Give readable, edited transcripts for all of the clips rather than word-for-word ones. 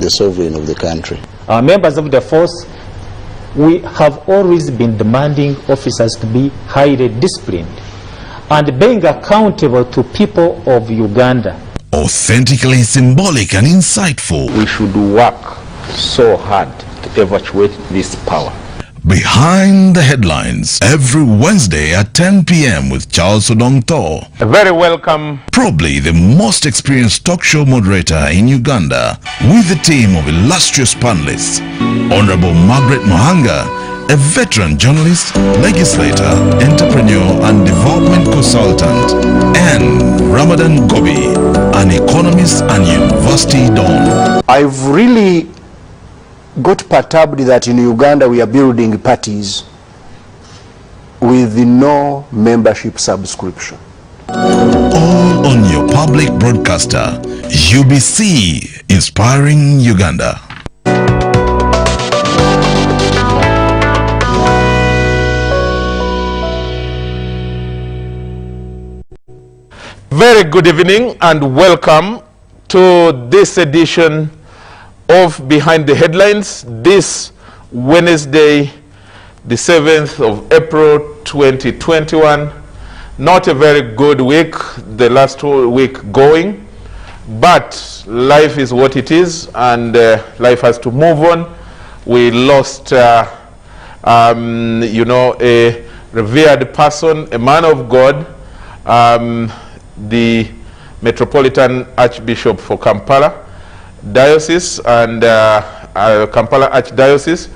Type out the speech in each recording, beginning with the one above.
the sovereign of the country. Members of the force, we have always been demanding officers to be highly disciplined and being accountable to people of Uganda. Authentically symbolic and insightful. We should work so hard to evacuate this power. Behind the Headlines, every Wednesday at 10 p.m. with Charlse Odongotho. A very welcome. Probably the most experienced talk show moderator in Uganda, with a team of illustrious panelists. Honorable Margaret Mohanga, a veteran journalist, legislator, entrepreneur and development consultant, and Ramadan Gobi, an economist and university don. I've really got perturbed that in Uganda we are building parties with no membership subscription. All on your public broadcaster, UBC, inspiring Uganda. Very good evening and welcome to this edition of Behind the Headlines, this Wednesday, the 7th of April 2021. Not a very good week, the last week going, but life is what it is, and life has to move on. We lost, a revered person, a man of God, the Metropolitan Archbishop for Kampala Diocese and Kampala Archdiocese,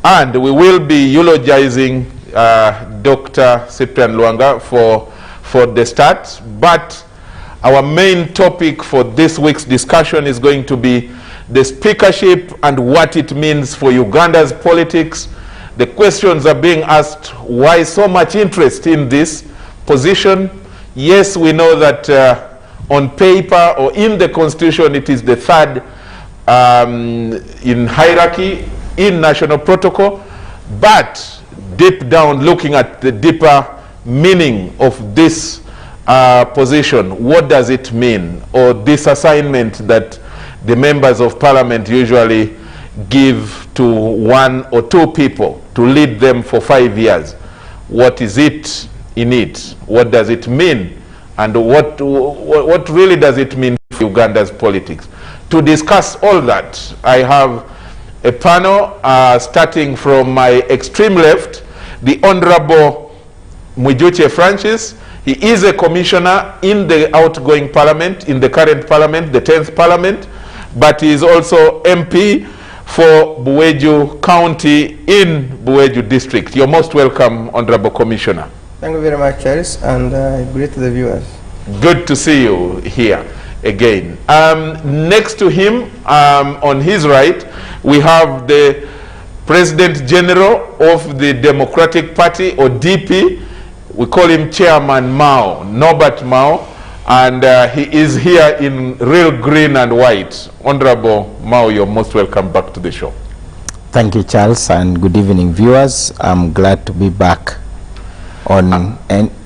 and we will be eulogizing Dr. Cyprian Luwanga for the start. But our main topic for this week's discussion is going to be the speakership and what it means for Uganda's politics. The questions are being asked: why so much interest in this position? Yes, we know that on paper or in the constitution it is the third in hierarchy in national protocol, but deep down, looking at the deeper meaning of this position, what does it mean? Or this assignment that the members of parliament usually give to one or two people to lead them for 5 years. What is it in it? What does it mean? And what really does it mean for Uganda's politics? To discuss all that, I have a panel starting from my extreme left, the Honorable Mwijuche Francis. He is a commissioner in the outgoing parliament, in the current parliament, the 10th parliament, but he is also MP for Buweju County in Buweju District. You're most welcome, Honorable Commissioner. Thank you very much, Charles, and greet the viewers. Good to see you here again. Next to him, on his right, we have the President General of the Democratic Party, or DP. We call him Chairman Mao, Norbert Mao, and he is here in real green and white. Honorable Mao, you're most welcome back to the show. Thank you, Charles, and good evening, viewers. I'm glad to be back on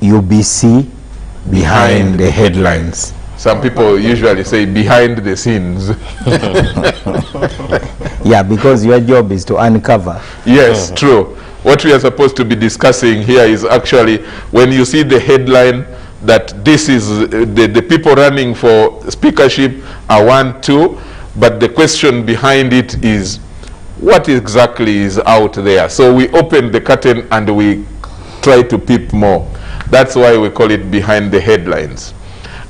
UBC, Behind the Headlines. Some people usually say behind the scenes. Yeah, because your job is to uncover. Yes, true. What we are supposed to be discussing here is actually when you see the headline that this is the people running for speakership are 1, 2, but the question behind it is what exactly is out there. So we open the curtain and we try to peep more. That's why we call it Behind the Headlines.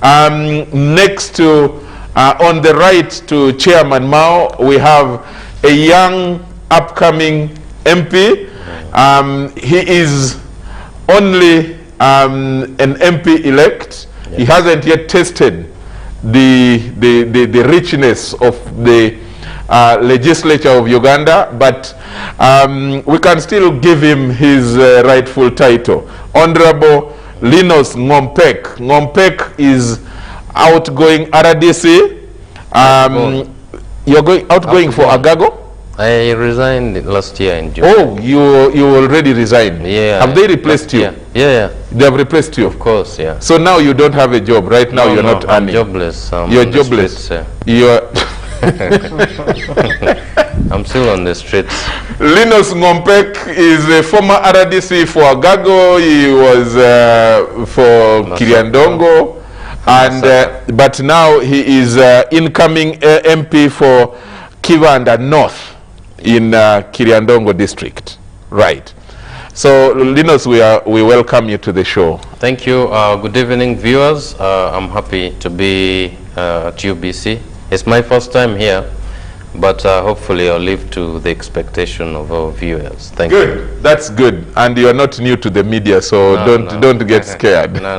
Next to, on the right to Chairman Mao, we have a young upcoming MP. He is only an MP elect. Yes. He hasn't yet tested the richness of the legislature of Uganda, but we can still give him his rightful title. Honorable Linus Ngompek. Ngompek is outgoing RDC. You're outgoing for Agago? I resigned last year in June. Oh, you already resigned? Yeah. Have they replaced you? Yeah. They have replaced you? Of course, yeah. So now you don't have a job. Right now you're not earning. I'm jobless. You're jobless. You're I'm still on the streets. Linus Ngompek is a former RDC for Agago. He was for Kiriandongo, and but now he is incoming MP for Kivanda North in Kiriandongo district. Right. So Linus, we welcome you to the show. Thank you. Good evening, viewers. I'm happy to be at UBC. It's my first time here, but hopefully I'll live to the expectation of our viewers. Thank you. Good. That's good. And you're not new to the media, so don't get scared. No.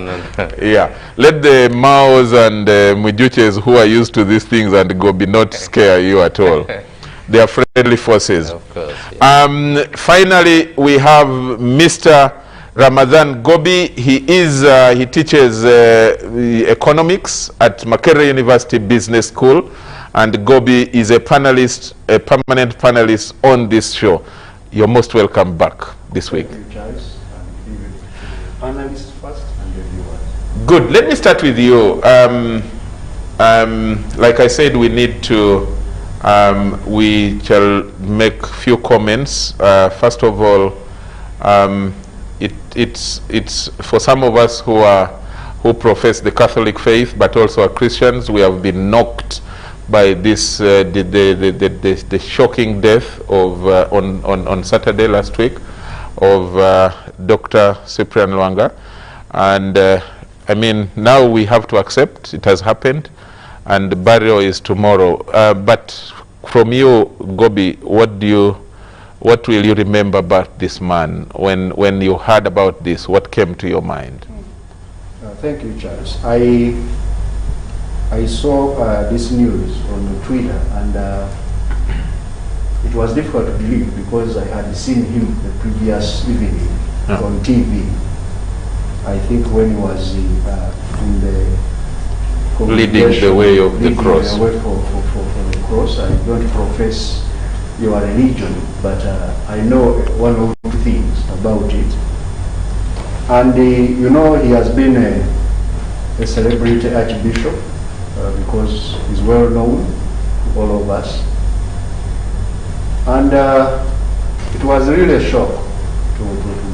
Yeah. Let the Maos and Mujuches who are used to these things and Gobi not scare you at all. They are friendly forces. Of course. Yeah. Finally, we have Mr. Ramadan Gobi. He teaches economics at Makerere University Business School, and Gobi is a panelist, a permanent panelist on this show. You're most welcome back this week. Thank you, Charles. Panelists first and the viewers. Good. Let me start with you. Like I said, we need to. We shall make few comments. First of all, it's for some of us who profess the Catholic faith, but also are Christians. We have been knocked by this the shocking death of on Saturday last week of Dr. Cyprian Lwanga, and I mean, now we have to accept it has happened, and the burial is tomorrow. But from you, Gobi, what will you remember about this man when you heard about this? What came to your mind? Thank you, Charles. I saw this news on Twitter, and it was difficult to believe because I had seen him the previous evening on TV. I think when he was in the leading the way of the cross. Leading the way for the cross. I don't profess your religion, but I know one or two things about it. And you know, he has been a celebrity archbishop because he's well known to all of us. And it was really a shock to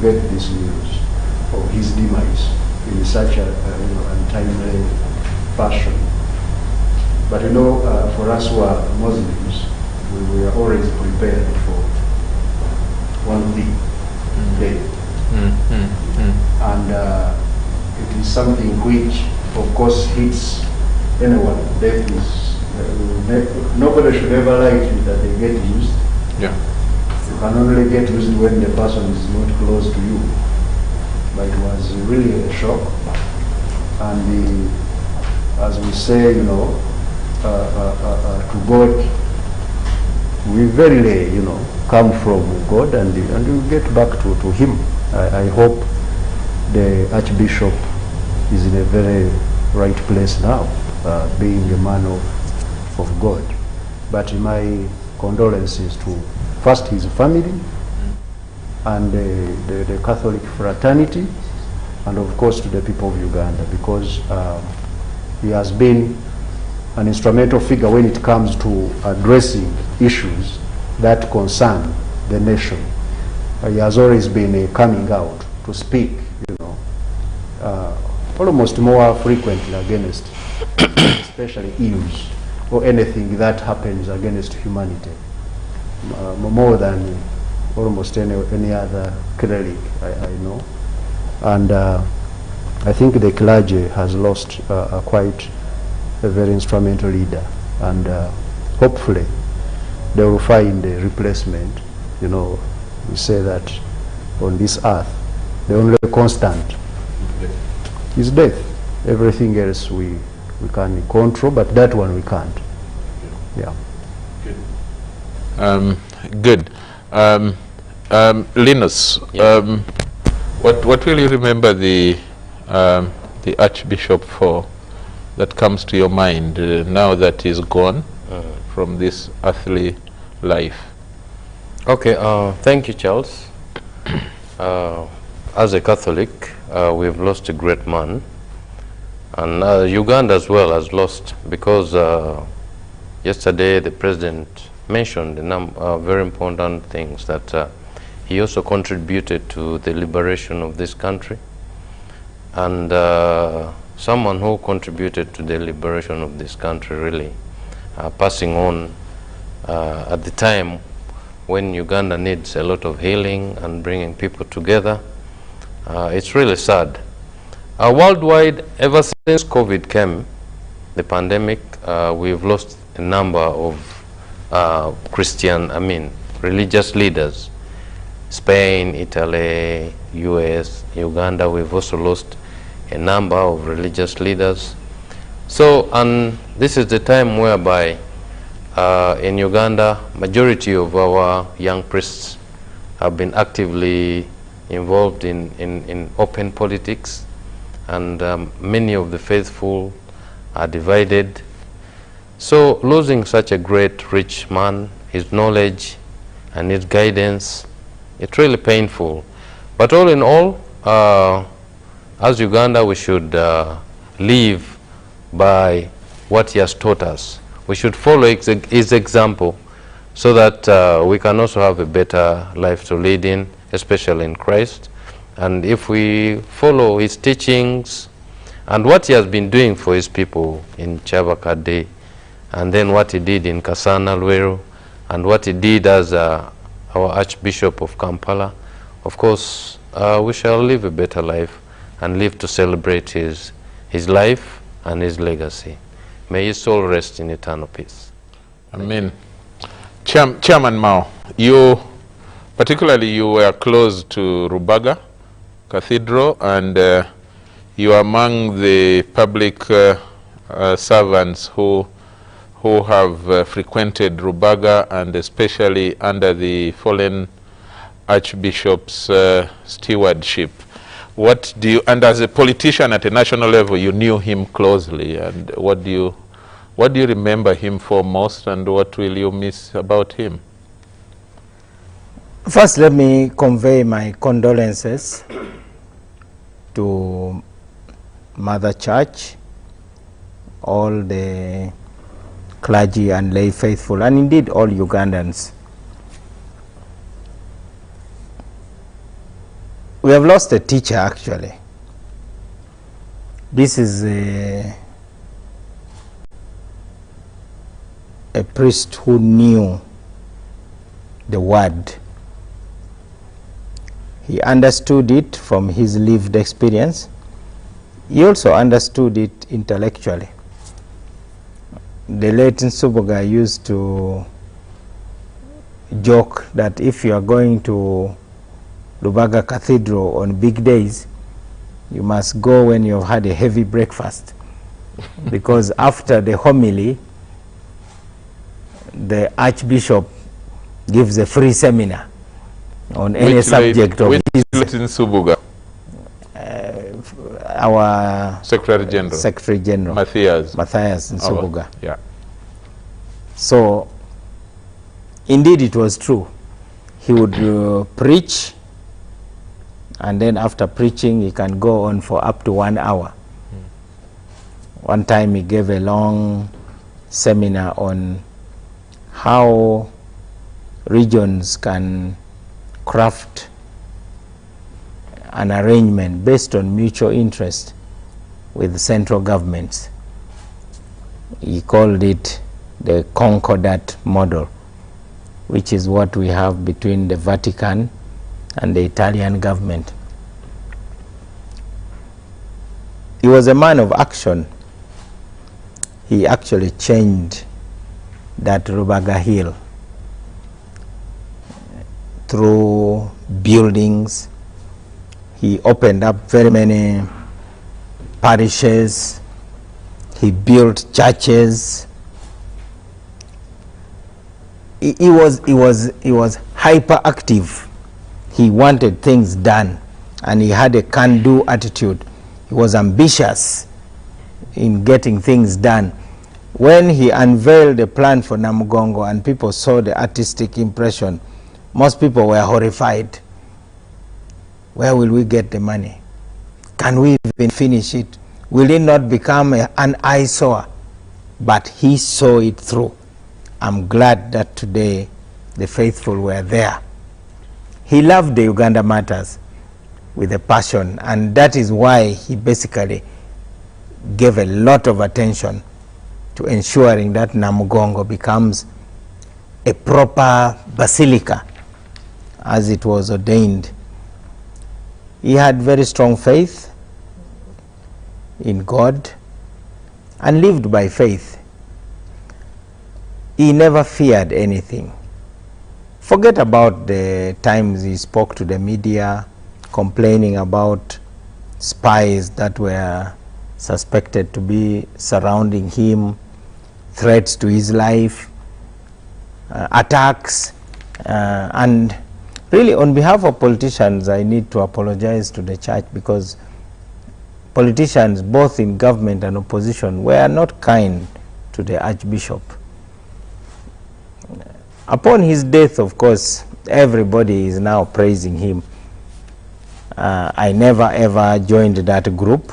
get this news of his demise in such a untimely fashion. But you know, for us who are Muslims, we are always prepared for one thing, death. And it is something which, of course, hits anyone. Death is, nobody should ever like it that they get used. Yeah. You can only get used when the person is not close to you. But it was really a shock. And as we say, you know, to God, we verily, you know, come from God, and we get back to Him. I hope the Archbishop is in a very right place now, being a man of God. But my condolences to first his family and the Catholic fraternity, and of course to the people of Uganda, because he has been an instrumental figure when it comes to addressing issues that concern the nation. He has always been coming out to speak, you know, almost more frequently against especially evils or anything that happens against humanity, more than almost any other cleric I know. And I think the clergy has lost quite a very instrumental leader, and hopefully they will find a replacement. You know, we say that on this earth the only constant is death. Everything else we can control, but that one we can't. Yeah. Good. Linus, Yes. what will you remember the Archbishop for that comes to your mind now that he's gone from this earthly life? Okay, thank you, Charles. As a Catholic, we've lost a great man, and Uganda as well has lost, because Yesterday, the President mentioned a number of very important things, that he also contributed to the liberation of this country. And someone who contributed to the liberation of this country, really passing on at the time when Uganda needs a lot of healing and bringing people together. It's really sad. Worldwide, ever since COVID came, the pandemic, we've lost a number of religious leaders. Spain, Italy, US, Uganda, we've also lost a number of religious leaders. So, and this is the time whereby in Uganda, majority of our young priests have been actively involved in open politics, and many of the faithful are divided. So losing such a great, rich man, his knowledge and his guidance, it's really painful. But all in all, as Uganda, we should live by what he has taught us. We should follow his example so that we can also have a better life to lead in, especially in Christ. And if we follow his teachings and what he has been doing for his people in Chavakade, and then what he did in Kasana, Lweru, and what he did as our Archbishop of Kampala, of course, we shall live a better life and live to celebrate his life and his legacy. May his soul rest in eternal peace. Amen. Chairman Mao, you were close to Rubaga Cathedral, and you are among the public servants who have frequented Rubaga, and especially under the fallen Archbishop's stewardship. What do you, and as a politician at a national level, you knew him closely, and what do you remember him for most, and what will you miss about him? First, let me convey my condolences to Mother Church, all the clergy and lay faithful, and indeed all Ugandans. We have lost a teacher, actually. This is a priest who knew the word. He understood it from his lived experience. He also understood it intellectually. The late Nsubuga used to joke that if you are going to Rubaga Cathedral on big days, you must go when you've had a heavy breakfast, because after the homily, the Archbishop gives a free seminar on any subject of his. Which in Subuga? Our Secretary General. Matthias Nsubuga. Yeah. So, indeed it was true. He would preach, and then after preaching he can go on for up to 1 hour. One time he gave a long seminar on how regions can craft an arrangement based on mutual interest with central governments. He called it the Concordat model, which is what we have between the Vatican and the Italian government. He was a man of action. He actually changed that Rubaga Hill through buildings. He opened up very many parishes. He built churches. He was hyperactive. He wanted things done, and he had a can-do attitude. He was ambitious in getting things done. When he unveiled the plan for Namugongo and people saw the artistic impression, most people were horrified. Where will we get the money? Can we even finish it? Will it not become an eyesore? But he saw it through. I'm glad that today the faithful were there. He loved the Uganda matters with a passion, and that is why he basically gave a lot of attention to ensuring that Namugongo becomes a proper basilica as it was ordained. He had very strong faith in God and lived by faith. He never feared anything. Forget about the times he spoke to the media complaining about spies that were suspected to be surrounding him, threats to his life, attacks, and really on behalf of politicians I need to apologize to the church, because politicians both in government and opposition were not kind to the Archbishop. Upon his death, of course, everybody is now praising him. I never ever joined that group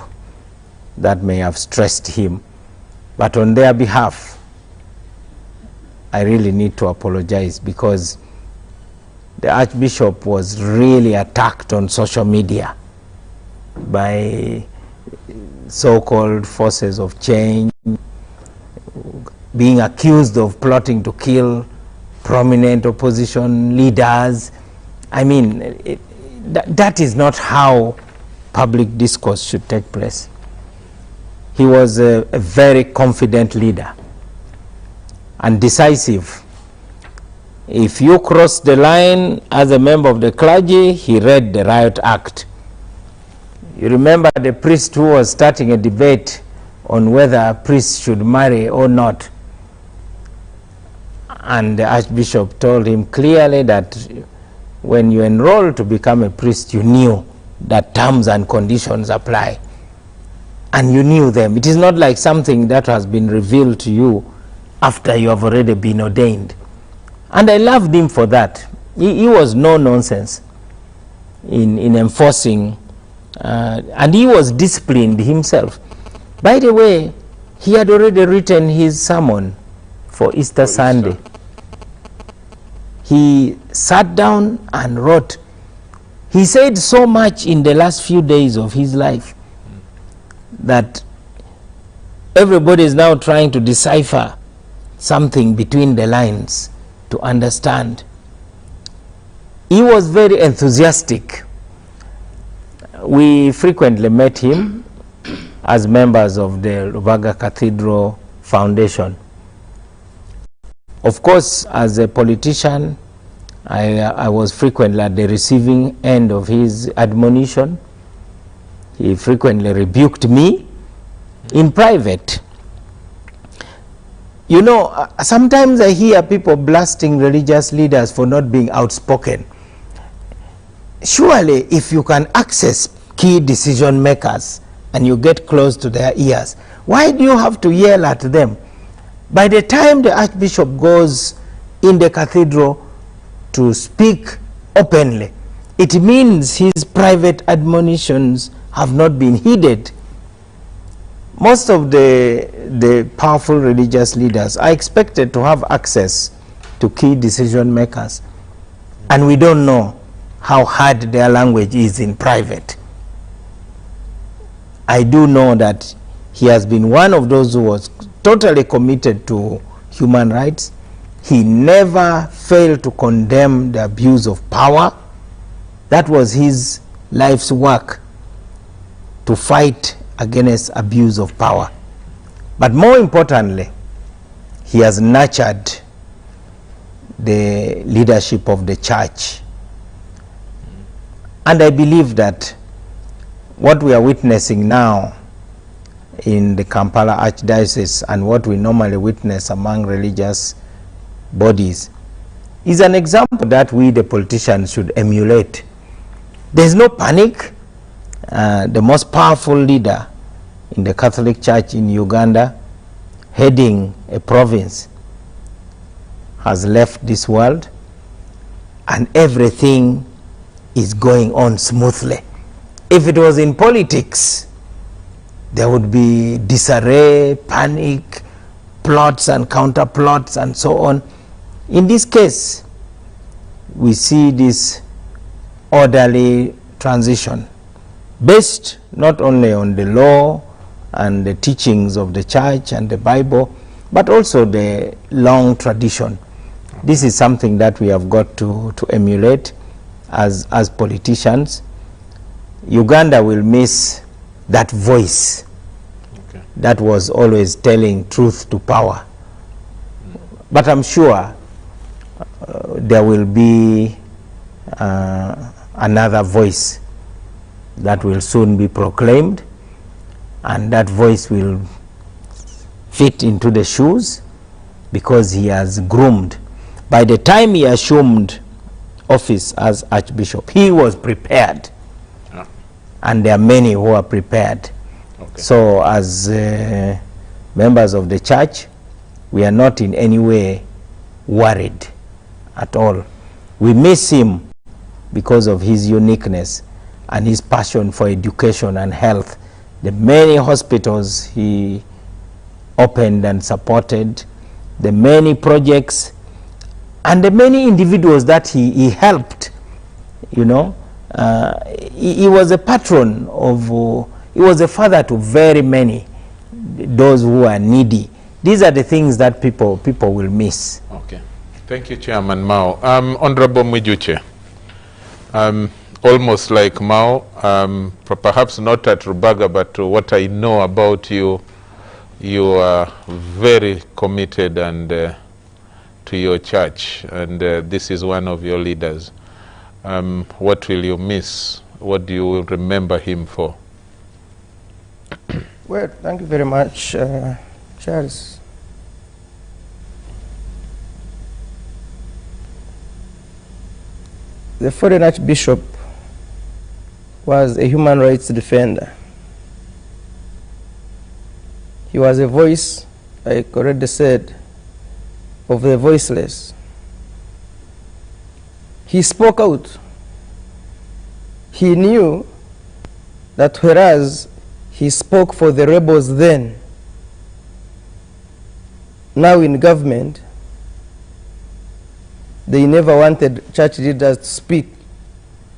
that may have stressed him, but on their behalf I really need to apologize, because the Archbishop was really attacked on social media by so-called forces of change, being accused of plotting to kill prominent opposition leaders. I mean, that is not how public discourse should take place. He was a very confident leader and decisive. If you cross the line as a member of the clergy, he read the Riot Act. You remember the priest who was starting a debate on whether a priest should marry or not. And the Archbishop told him clearly that when you enroll to become a priest, you knew that terms and conditions apply. And you knew them. It is not like something that has been revealed to you after you have already been ordained. And I loved him for that. He was no nonsense in enforcing, and he was disciplined himself. By the way, he had already written his sermon for Easter Sunday. He sat down and wrote. He said so much in the last few days of his life that everybody is now trying to decipher something between the lines to understand. He was very enthusiastic. We frequently met him as members of the Rubaga Cathedral Foundation. Of course, as a politician, I was frequently at the receiving end of his admonition. He frequently rebuked me in private. You know, sometimes I hear people blasting religious leaders for not being outspoken. Surely, if you can access key decision makers and you get close to their ears, why do you have to yell at them? By the time the Archbishop goes in the cathedral to speak openly, it means his private admonitions have not been heeded. Most of the powerful religious leaders are expected to have access to key decision makers, and we don't know how hard their language is in private. I do know that he has been one of those who was totally committed to human rights. He never failed to condemn the abuse of power. That was his life's work, to fight against abuse of power. But more importantly, he has nurtured the leadership of the church. And I believe that what we are witnessing now in the Kampala Archdiocese and what we normally witness among religious bodies is an example that we, the politicians, should emulate. There is no panic. The most powerful leader in the Catholic Church in Uganda, heading a province, has left this world, and everything is going on smoothly. If it was in politics, there would be disarray, panic, plots and counter plots and so on. In this case, we see this orderly transition based not only on the law and the teachings of the church and the Bible, but also the long tradition. This is something that we have got to emulate as politicians. Uganda will miss that voice that was always telling truth to power. But I'm sure there will be another voice that will soon be proclaimed, and that voice will fit into the shoes because he has groomed. By the time he assumed office as Archbishop, he was prepared. And there are many who are prepared. Okay. So as members of the church, we are not in any way worried at all. We miss him because of his uniqueness and his passion for education and health. The many hospitals he opened and supported, the many projects, and the many individuals that he helped, you know. He was a patron of, he was a father to very many, those who are needy. These are the things that people will miss. Okay. Thank you, Chairman Mao. Honorable Mwijuche, almost like Mao, perhaps not at Rubaga, but what I know about you, you are very committed and to your church, and this is one of your leaders. What will you miss? What do you remember him for? Well, thank you very much, Charles. The foreign Archbishop was a human rights defender. He was a voice, like already said, of the voiceless. He spoke out. He knew that whereas he spoke for the rebels then, now in government, they never wanted church leaders to speak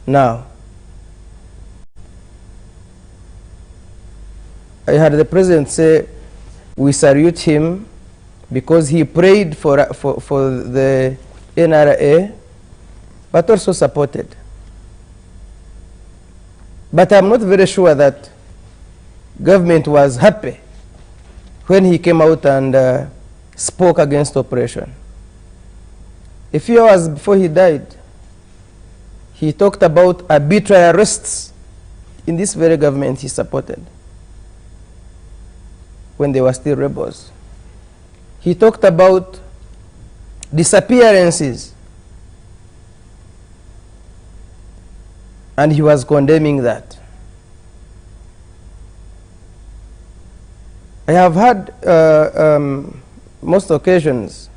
now. I heard the president say, we salute him because he prayed for the NRA, but also supported. But I'm not very sure that government was happy when he came out and spoke against oppression. A few hours before he died, he talked about arbitrary arrests in this very government he supported when they were still rebels. He talked about disappearances, and he was condemning that. I have had most occasions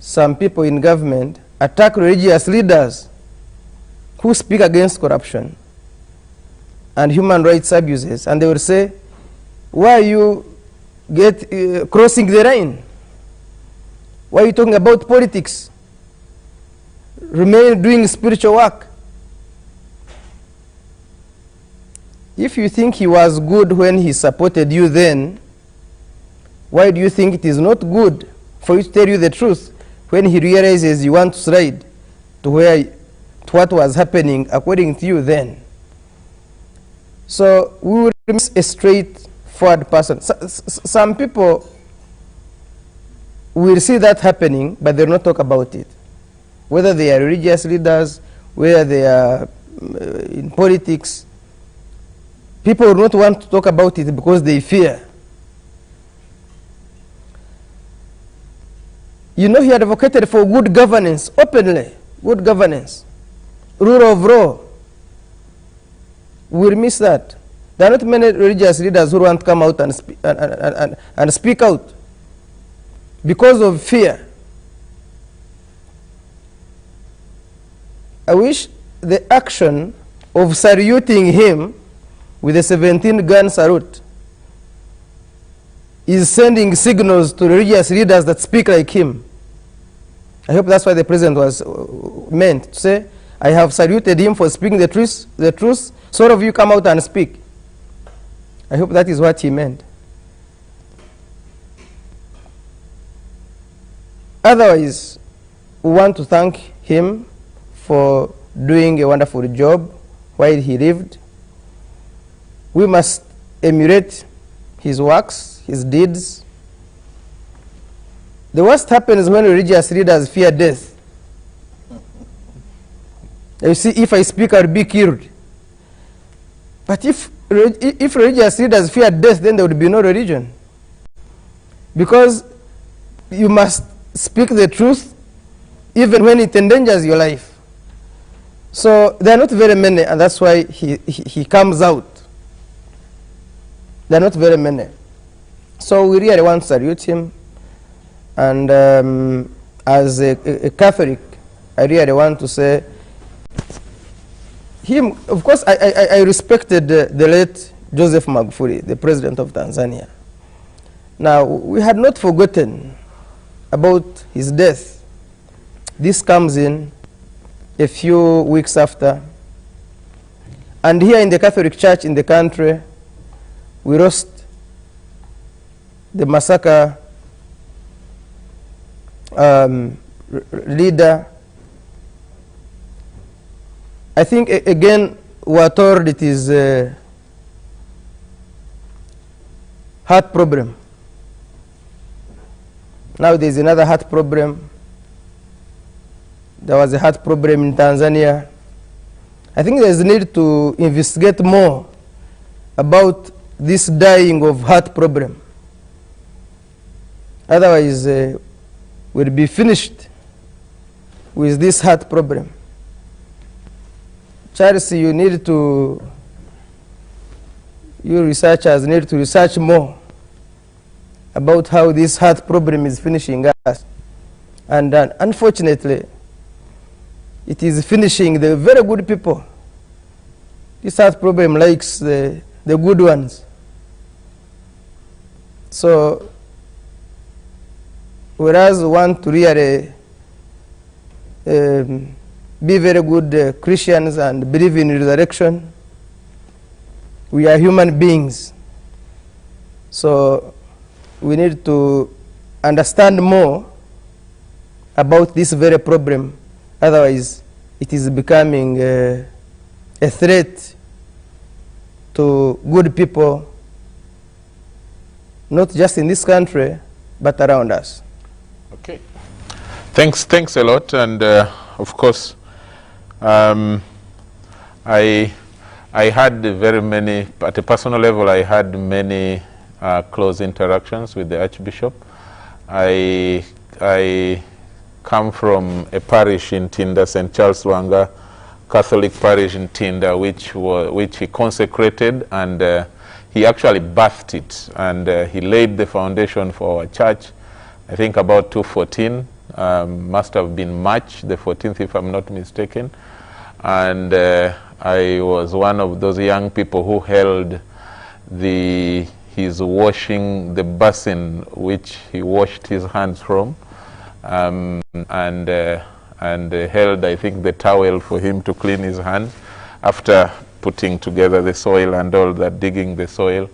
some people in government attack religious leaders who speak against corruption and human rights abuses, and they will say, why are you crossing the line? Why are you talking about politics? Remain doing spiritual work. If you think he was good when he supported you then, why do you think it is not good for you to tell you the truth when he realizes you want to slide to what was happening according to you then? So we will miss a straightforward person. Some people will see that happening, but they will not talk about it. Whether they are religious leaders, whether they are in politics, people will not want to talk about it because they fear. You know, he advocated for good governance, openly, good governance, rule of law. We'll miss that. There are not many religious leaders who want to come out and speak out because of fear. I wish the action of saluting him with a 17-gun salute is sending signals to religious leaders that speak like him. I hope that's why the president was meant to say, I have saluted him for speaking the truth. So all of you come out and speak. I hope that is what he meant. Otherwise, we want to thank him for doing a wonderful job while he lived. We must emulate his works, his deeds. The worst happens when religious leaders fear death. You see, if I speak, I'll be killed. But if religious leaders fear death, then there would be no religion. Because you must speak the truth even when it endangers your life. So there are not very many, and that's why he comes out. There are not very many. So we really want to salute him. And as a Catholic, I really want to say, him, of course, I respected the late Joseph Magufuli, the president of Tanzania. Now, we had not forgotten about his death. This comes in a few weeks after. And here in the Catholic Church in the country, we lost the massacre leader. I think, again, we are told it is a heart problem. Now there is another heart problem. There was a heart problem in Tanzania. I think there is a need to investigate more about this dying of heart problem. Otherwise, we'll be finished with this heart problem. Charlse, you researchers need to research more about how this heart problem is finishing us. And unfortunately, it is finishing the very good people. This heart problem likes the good ones. So, whereas we want to really be very good Christians and believe in resurrection, we are human beings. So we need to understand more about this very problem. Otherwise, it is becoming a threat to good people, not just in this country, but around us. Okay. Thanks a lot. And of course, I had very many, at a personal level, I had many close interactions with the Archbishop. I come from a parish in Tinda, St. Charles Wanga, Catholic parish in Tinda, which he consecrated, and he actually birthed it, and he laid the foundation for our church, I think about 2014, must have been March the 14th, if I'm not mistaken. And I was one of those young people who held his washing the basin which he washed his hands from, and held, I think, the towel for him to clean his hands after putting together the soil and all that, digging the soil.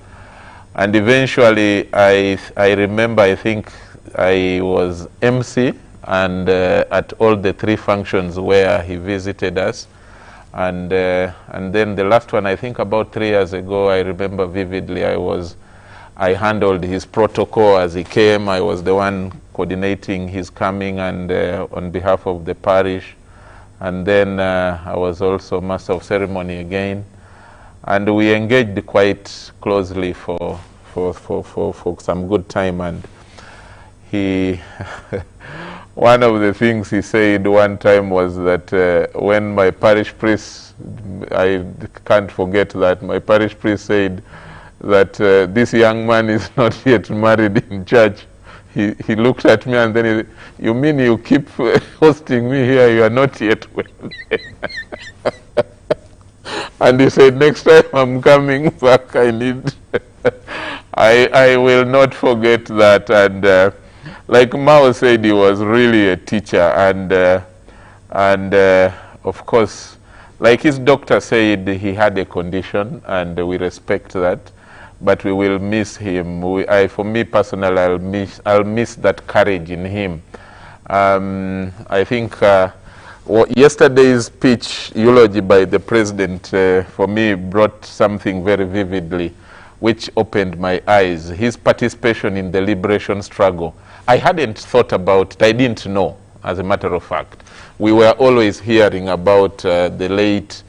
And eventually, I remember, I think I was MC, and at all the 3 functions where he visited us. And then the last one, I think about 3 years ago, I remember vividly, I handled his protocol as he came. I was the one coordinating his coming, and on behalf of the parish. And then I was also master of ceremony again. And we engaged quite closely for some good time. And he, one of the things he said one time was that when my parish priest, I can't forget that, my parish priest said that this young man is not yet married in church. He looked at me and then he said, "You mean you keep hosting me here, you are not yet well?" And he said, "Next time I'm coming back, I need I will not forget that. And like Mao said, he was really a teacher. And of course, like his doctor said, he had a condition, and we respect that. But we will miss him. For me personally, I'll miss that courage in him. I think yesterday's speech, eulogy by the president, for me brought something very vividly, which opened my eyes. His participation in the liberation struggle. I hadn't thought about it. I didn't know, as a matter of fact. We were always hearing about the late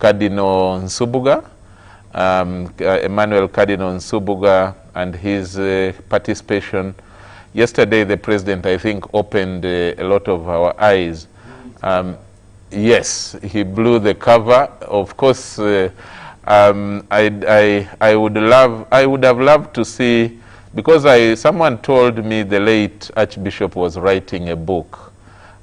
Cardinal Nsubuga, Emmanuel Cardinal Nsubuga, and his participation. Yesterday, the president, I think, opened a lot of our eyes. Yes, he blew the cover. Of course, I would have loved to see, because someone told me the late Archbishop was writing a book.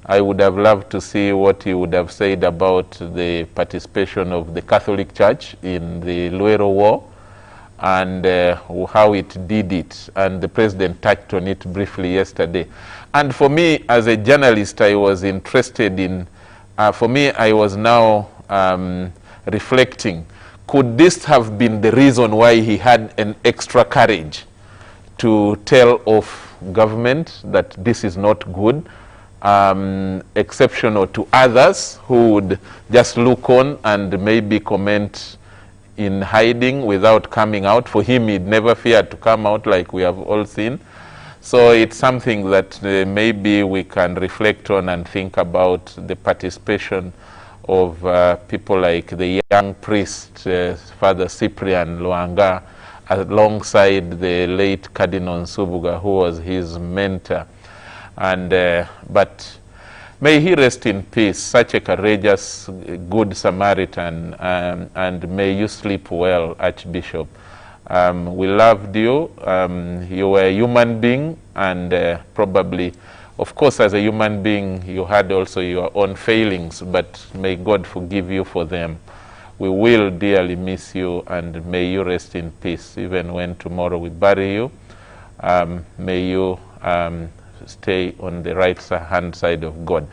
I would have loved to see what he would have said about the participation of the Catholic Church in the Luwum War, and how it did it. And the president touched on it briefly yesterday. And for me, as a journalist, I was interested in, for me, I was now reflecting, could this have been the reason why he had an extra courage to tell off government that this is not good, exceptional to others who would just look on and maybe comment in hiding without coming out? For him, he'd never feared to come out, like we have all seen. So it's something that maybe we can reflect on and think about the participation of people like the young priest, Father Cyprian Luanga, alongside the late Cardinal Nsubuga, who was his mentor. And but may he rest in peace, such a courageous, good Samaritan, and may you sleep well, Archbishop. We loved you. You were a human being, and probably, of course, as a human being, you had also your own failings, but may God forgive you for them. We will dearly miss you, and may you rest in peace, even when tomorrow we bury you. May you stay on the right hand side of God.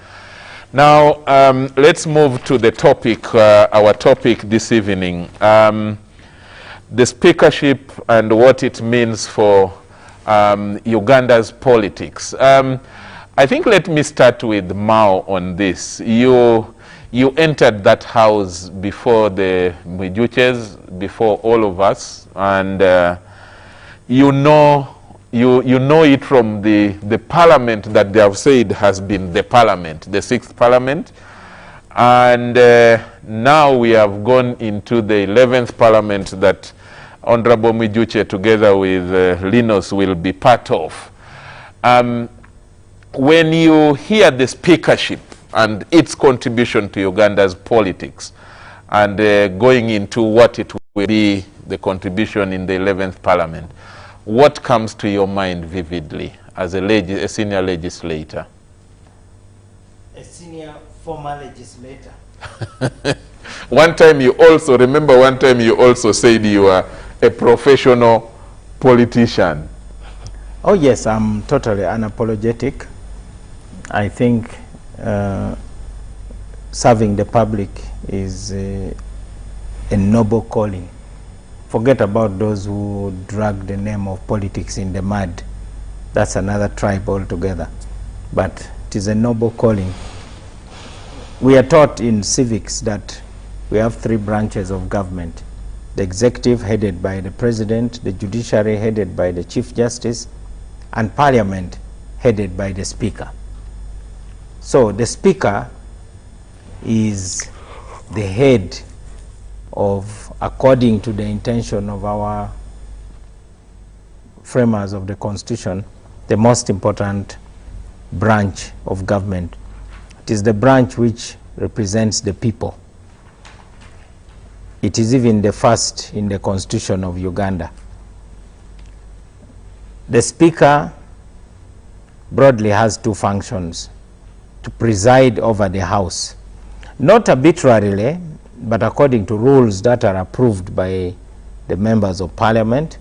Now, let's move to the topic, our topic this evening. The speakership and what it means for Uganda's politics. I think let me start with Mao on this. You entered that house before the Mwijuches, before all of us, and you know it from the parliament that they have said has been the parliament, the 6th parliament. And now we have gone into the 11th parliament that Honorable Mwijuche together with Linus will be part of. When you hear the speakership and its contribution to Uganda's politics, and going into what it will be, the contribution in the 11th parliament, what comes to your mind vividly as a senior legislator? A senior former legislator. One time you also said you are a professional politician. Oh yes, I'm totally unapologetic. I think serving the public is a noble calling. Forget about those who drag the name of politics in the mud. That's another tribe altogether. But it is a noble calling. We are taught in civics that we have 3 branches of government. The executive, headed by the president, the judiciary, headed by the chief justice, and parliament, headed by the speaker. So the speaker is the head of, according to the intention of our framers of the Constitution, the most important branch of government. It is the branch which represents the people. It is even the first in the Constitution of Uganda. The speaker broadly has 2 functions: to preside over the House, not arbitrarily, but according to rules that are approved by the members of parliament,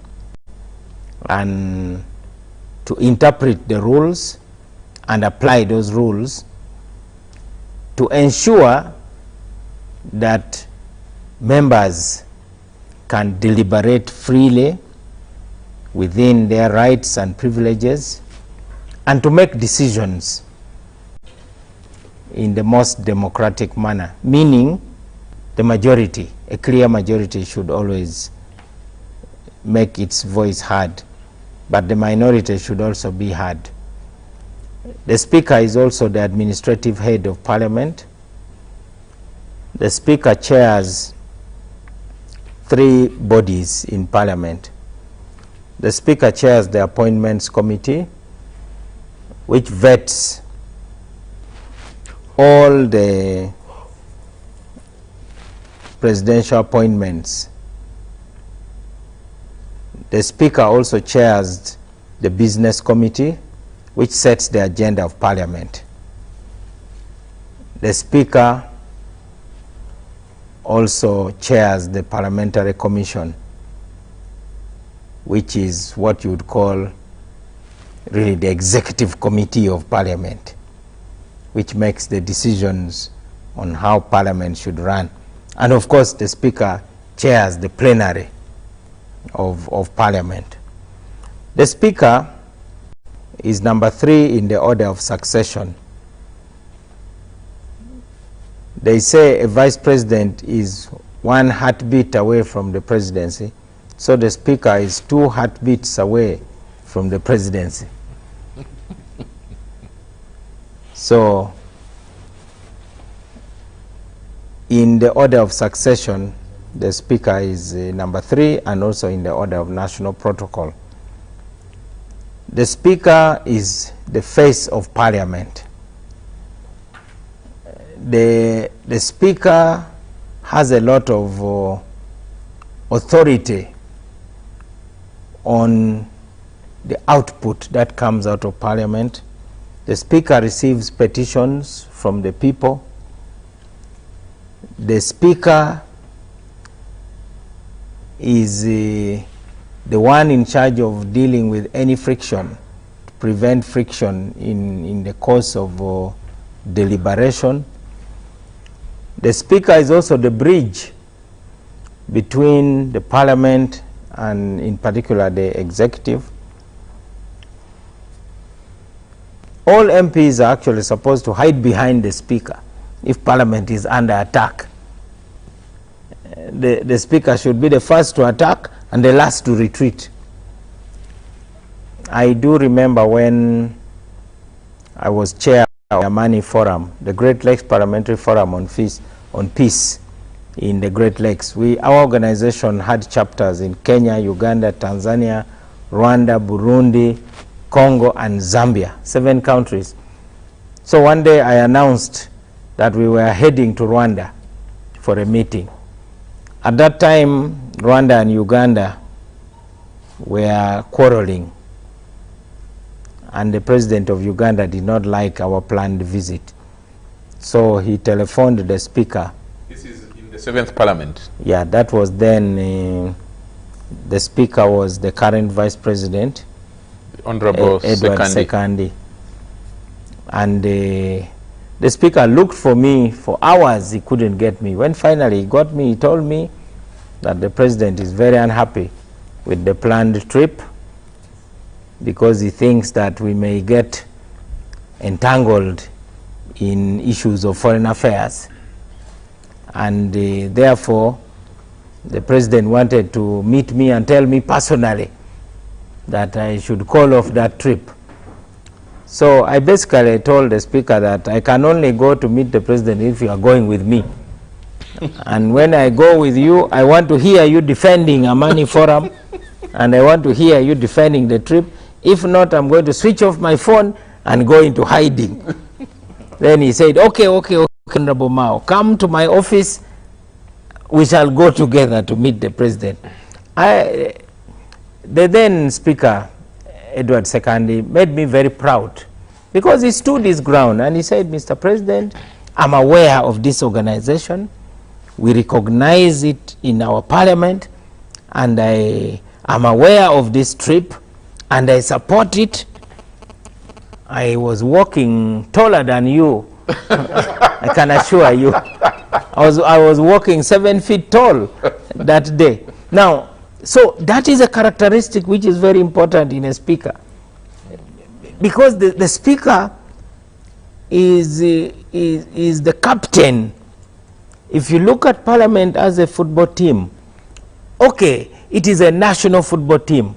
and to interpret the rules and apply those rules to ensure that members can deliberate freely within their rights and privileges and to make decisions in the most democratic manner, meaning the majority, a clear majority should always make its voice heard, but the minority should also be heard. The Speaker is also the administrative head of Parliament. The Speaker chairs 3 bodies in Parliament. The Speaker chairs the Appointments Committee, which vets all the presidential appointments. The Speaker also chairs the Business Committee, which sets the agenda of Parliament. The Speaker also chairs the Parliamentary Commission, which is what you would call really the executive committee of Parliament, which makes the decisions on how Parliament should run. And of course, the Speaker chairs the plenary of Parliament. The Speaker is number 3 in the order of succession. They say a vice president is 1 heartbeat away from the presidency, so the Speaker is 2 heartbeats away from the presidency. So, in the order of succession, the Speaker is number 3, and also in the order of national protocol. The Speaker is the face of Parliament. The Speaker has a lot of authority on the output that comes out of Parliament. The Speaker receives petitions from the people. The Speaker is the one in charge of dealing with any friction, to prevent friction in the course of deliberation. The Speaker is also the bridge between the Parliament and in particular the executive. All MPs are actually supposed to hide behind the Speaker if Parliament is under attack. The Speaker should be the first to attack and the last to retreat. I do remember when I was chair of the Amani Forum, the Great Lakes Parliamentary Forum on Peace in the Great Lakes. Our organization had chapters in Kenya, Uganda, Tanzania, Rwanda, Burundi, Congo, and Zambia, 7 countries. So one day I announced that we were heading to Rwanda for a meeting. At that time, Rwanda and Uganda were quarreling, and the president of Uganda did not like our planned visit. So he telephoned the Speaker. This is in the 7th Parliament? Yeah, that was then, the Speaker was the current Vice President, Honorable Edward Sekandi. And the Speaker looked for me for hours. He couldn't get me. When finally he got me, he told me that the President is very unhappy with the planned trip because he thinks that we may get entangled in issues of foreign affairs. And therefore, the President wanted to meet me and tell me personally that I should call off that trip. So I basically told the Speaker that I can only go to meet the President if you are going with me. And when I go with you, I want to hear you defending Amani Forum, and I want to hear you defending the trip. If not, I'm going to switch off my phone and go into hiding. Then he said, okay, Honorable Mao, come to my office. We shall go together to meet the President. The then Speaker, Edward Sekandi, made me very proud because he stood his ground and he said, Mr. President, I'm aware of this organization. We recognize it in our Parliament, and I am aware of this trip, and I support it. I was walking taller than you. I can assure you. I was walking 7 feet tall that day. Now, so that is a characteristic which is very important in a speaker, because the speaker is the captain. If you look at Parliament as a football team, okay, it is a national football team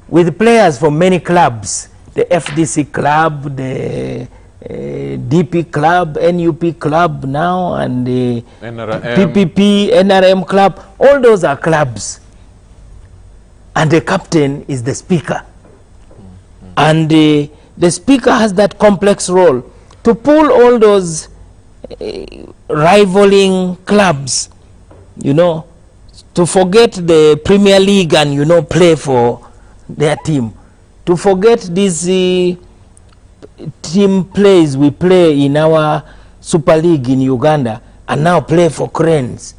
with players from many clubs, the FDC club, the DP club, NUP club now, and the PPP, NRM club. All those are clubs. And the captain is the speaker. And the speaker has that complex role to pull all those rivaling clubs, you know, to forget the Premier League and, you know, play for their team, to forget these team plays we play in our Super League in Uganda and now play for Cranes.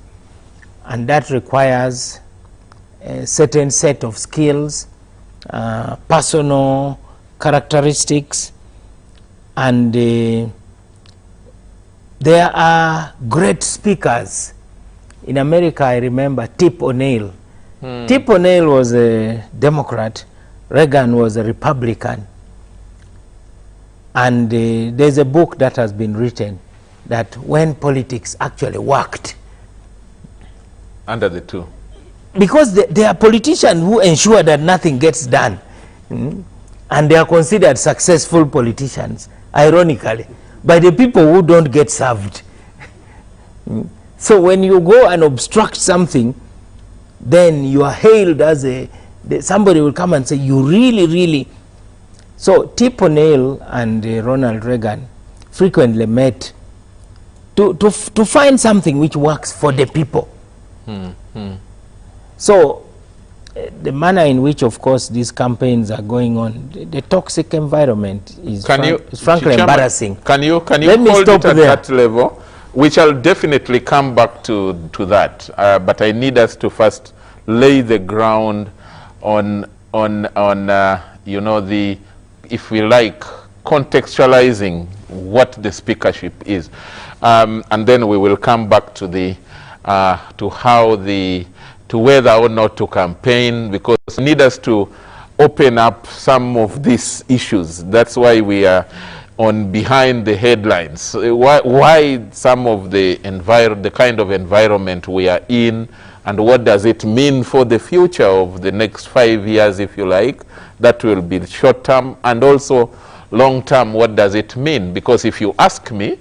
And that requires a certain set of skills, personal characteristics, and there are great speakers. In America, I remember Tip O'Neill. Tip O'Neill was a Democrat, Reagan was a Republican. And there's a book that has been written that when politics actually worked. Under the two. Because they are politicians who ensure that nothing gets done. And they are considered successful politicians, ironically, by the people who don't get served. So when you go and obstruct something, then you are hailed as somebody will come and say, you really. So Tip O'Neill and Ronald Reagan frequently met to find something which works for the people. So the manner in which, of course, these campaigns are going on, the toxic environment is frankly embarrassing. Can you hold it at that level? We shall definitely come back to that, but I need us to first lay the ground on you know, the, if we like, contextualizing what the speakership is, and then we will come back to the to whether or not to campaign, because we need us to open up some of these issues. That's why we are on behind the headlines. Why some of the kind of environment we are in, and what does it mean for the future of the next 5 years, if you like. That will be short term, and also long term, what does it mean? Because if you ask me,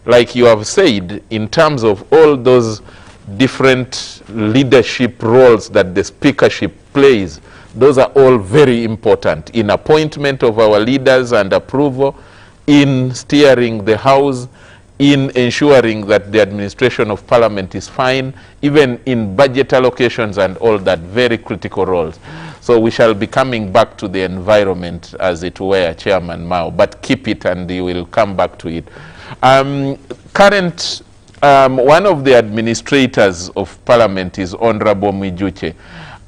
like you have said, in terms of all those different leadership roles that the speakership plays, those are all very important in appointment of our leaders and approval, in steering the House, in ensuring that the administration of Parliament is fine, even in budget allocations and all that, very critical roles. So we shall be coming back to the environment, as it were, Chairman Mao, but keep it and you will come back to it. One of the administrators of Parliament is Honorable Mwijuche.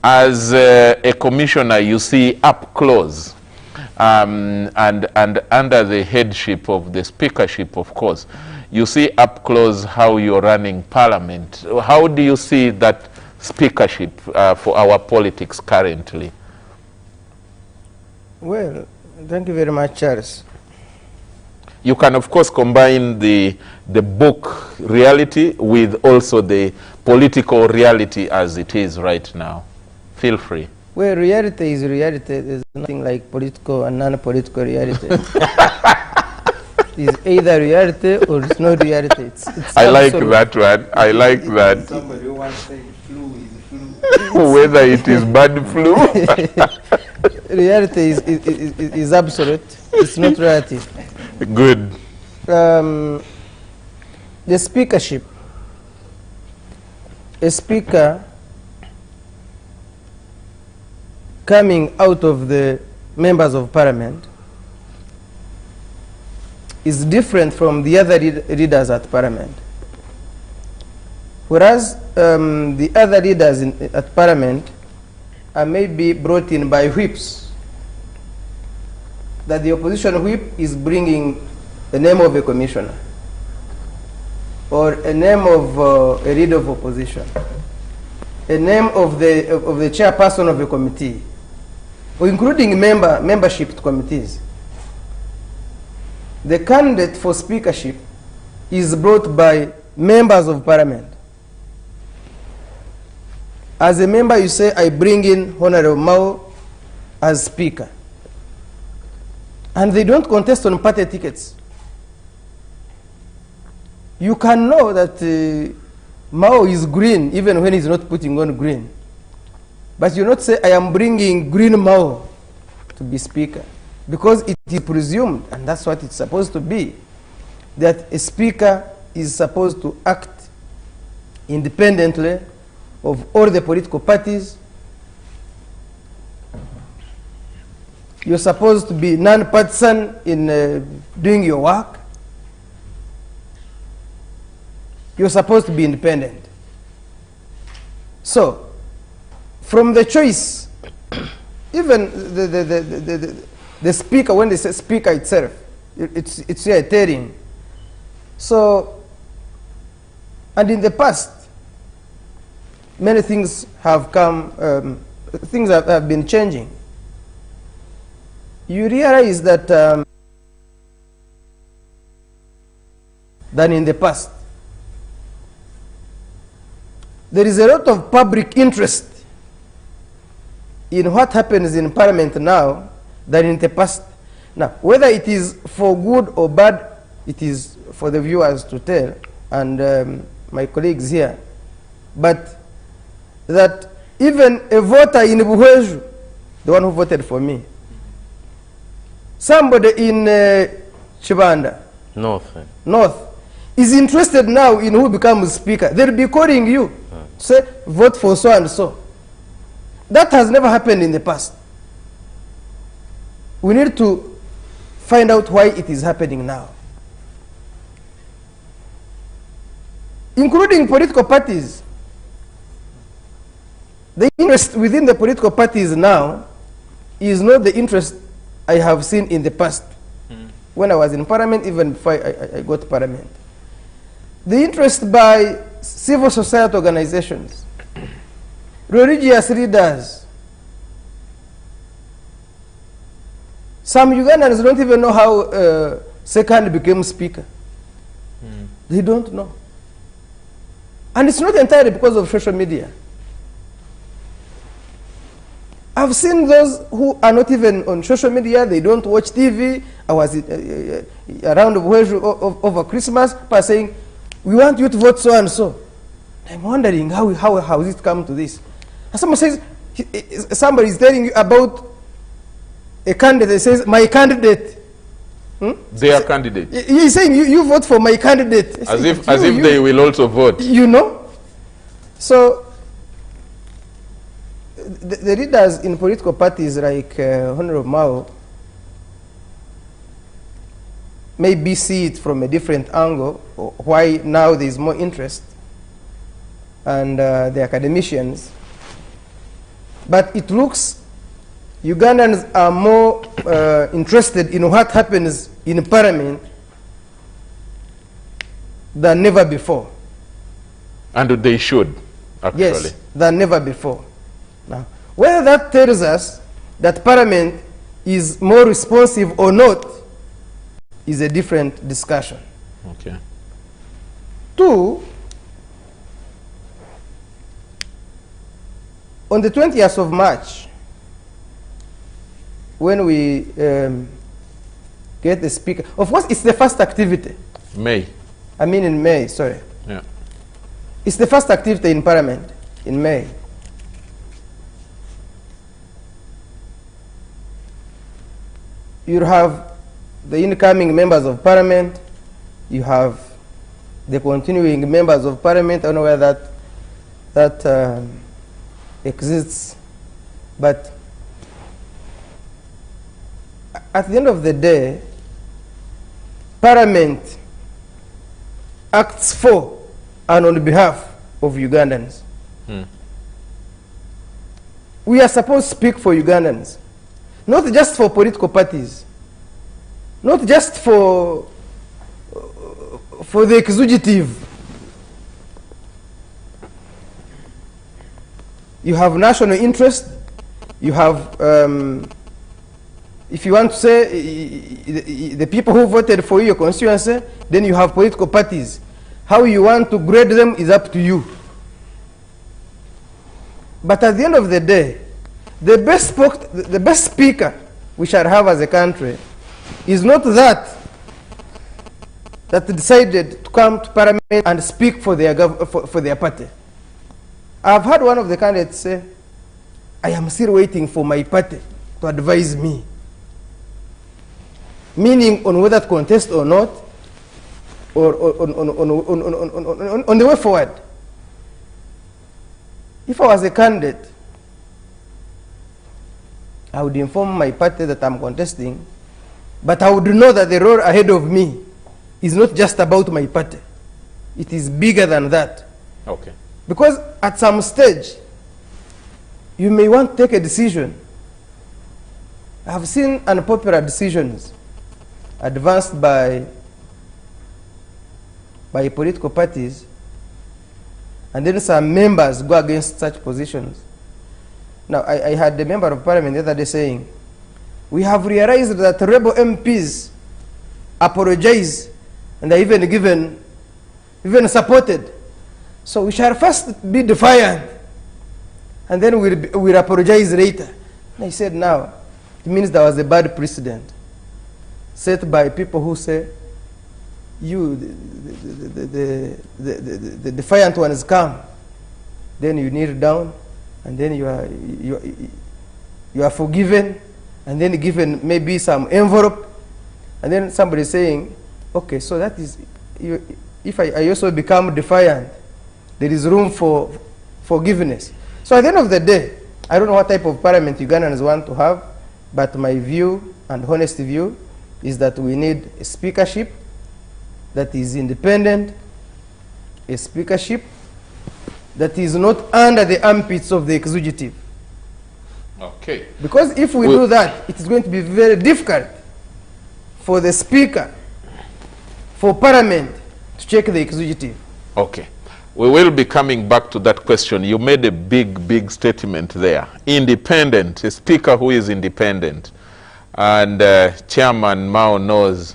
As a commissioner, you see up close, and under the headship of the speakership, of course, you see up close how you're running Parliament. How do you see that speakership for our politics currently? Well, thank you very much, Charles. You can, of course, combine the book reality with also the political reality as it is right now. Feel free. Well, reality is reality. There's nothing like political and non-political reality. It's either reality or it's not reality. It's I like that one. I like that. Somebody once said flu is flu. Whether it is bad flu. Reality is absolute. It's not relative. Good. The speakership. A speaker coming out of the members of Parliament is different from the other leaders at Parliament. Whereas the other leaders at Parliament are maybe brought in by whips that the opposition whip is bringing the name of a commissioner or a name of a leader of opposition, a name of the chairperson of a committee, or including membership to committees, the candidate for speakership is brought by members of parliament. As a member, you say, I bring in Honorable Mao as speaker. And they don't contest on party tickets. You can know that Mao is green even when he's not putting on green. But you not say, I am bringing green Mao to be speaker. Because it is presumed, and that's what it's supposed to be, that a speaker is supposed to act independently of all the political parties. You're supposed to be non-partisan in doing your work. You're supposed to be independent. So, from the choice, even the speaker, when they say speaker itself, it's irritating. So, and in the past, many things have come, things have been changing. You realize that than in the past. There is a lot of public interest in what happens in Parliament now than in the past. Now, whether it is for good or bad, it is for the viewers to tell, and my colleagues here. But that even a voter in Buhweju, the one who voted for me, somebody in Chibanda, North, is interested now in who becomes speaker. They'll be calling you, say, vote for so and so. That has never happened in the past. We need to find out why it is happening now. Including political parties. The interest within the political parties now is not the interest I have seen in the past. When I was in Parliament, even before I got to Parliament. The interest by civil society organizations, religious leaders. Some Ugandans don't even know how Sekandi became speaker. They don't know. And it's not entirely because of social media. I've seen those who are not even on social media, they don't watch TV. I was around over Christmas, people saying, we want you to vote so and so. I'm wondering how has it come to this? And someone says, somebody is telling you about a candidate, says, my candidate. Their candidate. He's saying, you vote for my candidate. As if they will also vote. You know? So, the leaders in political parties like Honorable Mao maybe see it from a different angle, why now there is more interest, and the academicians. But it looks Ugandans are more interested in what happens in Parliament than never before. And they should, actually. Yes, than never before. Now, whether that tells us that Parliament is more responsive or not is a different discussion. Okay. Two, on the 20th of March, when we get the speaker, of course it's the first activity. May. I mean in May, sorry. Yeah. It's the first activity in Parliament in May. You have the incoming members of Parliament, you have the continuing members of Parliament. I don't know where that exists, but at the end of the day, Parliament acts for and on behalf of Ugandans. We are supposed to speak for Ugandans, not just for political parties. not just for the executive. You have national interest, you have, if you want to say the people who voted for your constituency, then you have political parties. How you want to grade them is up to you. But at the end of the day, the best speaker we shall have as a country is not that decided to come to Parliament and speak for their party. I've had one of the candidates say, I am still waiting for my party to advise me. Meaning on whether to contest or not, or on the way forward. If I was a candidate, I would inform my party that I'm contesting, but I would know that the road ahead of me is not just about my party. It is bigger than that. Okay. Because at some stage, you may want to take a decision. I have seen unpopular decisions advanced by political parties, and then some members go against such positions. Now, I had a member of parliament the other day saying, we have realized that rebel MPs apologize and are even supported. So we shall first be defiant, and then we'll apologize later. And I said, now, it means there was a bad precedent set by people who say, you, the defiant ones come, then you kneel down, and then you are forgiven, and then given maybe some envelope, and then somebody saying, okay, so that is, if I also become defiant, there is room for forgiveness. So at the end of the day, I don't know what type of parliament Ugandans want to have, but my view and honest view is that we need a speakership that is independent, a speakership that is not under the armpits of the executive. Okay. Because if we do that, it is going to be very difficult for the speaker, for parliament to check the executive. Okay. We will be coming back to that question. You made a big statement there. Independent, a speaker who is independent. And Chairman Mao knows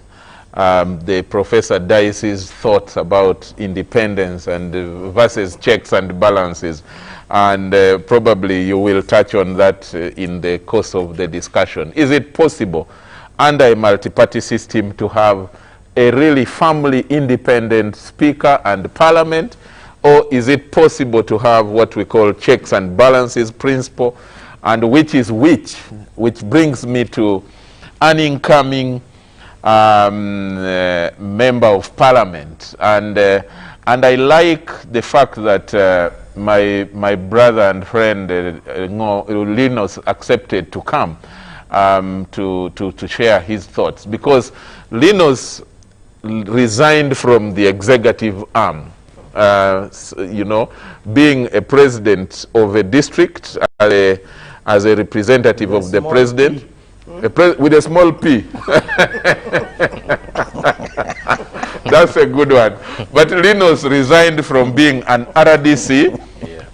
the Professor Dice's thoughts about independence and versus checks and balances. And probably you will touch on that in the course of the discussion. Is it possible under a multi-party system to have a really firmly independent speaker and parliament? Or is it possible to have what we call checks and balances principle, and which is which brings me to an incoming member of parliament. And I like the fact that my brother and friend Linus accepted to come to share his thoughts, because Linus resigned from the executive arm. You know, being a president of a district as a representative of the president, with a small p. That's a good one. But Linus resigned from being an RDC,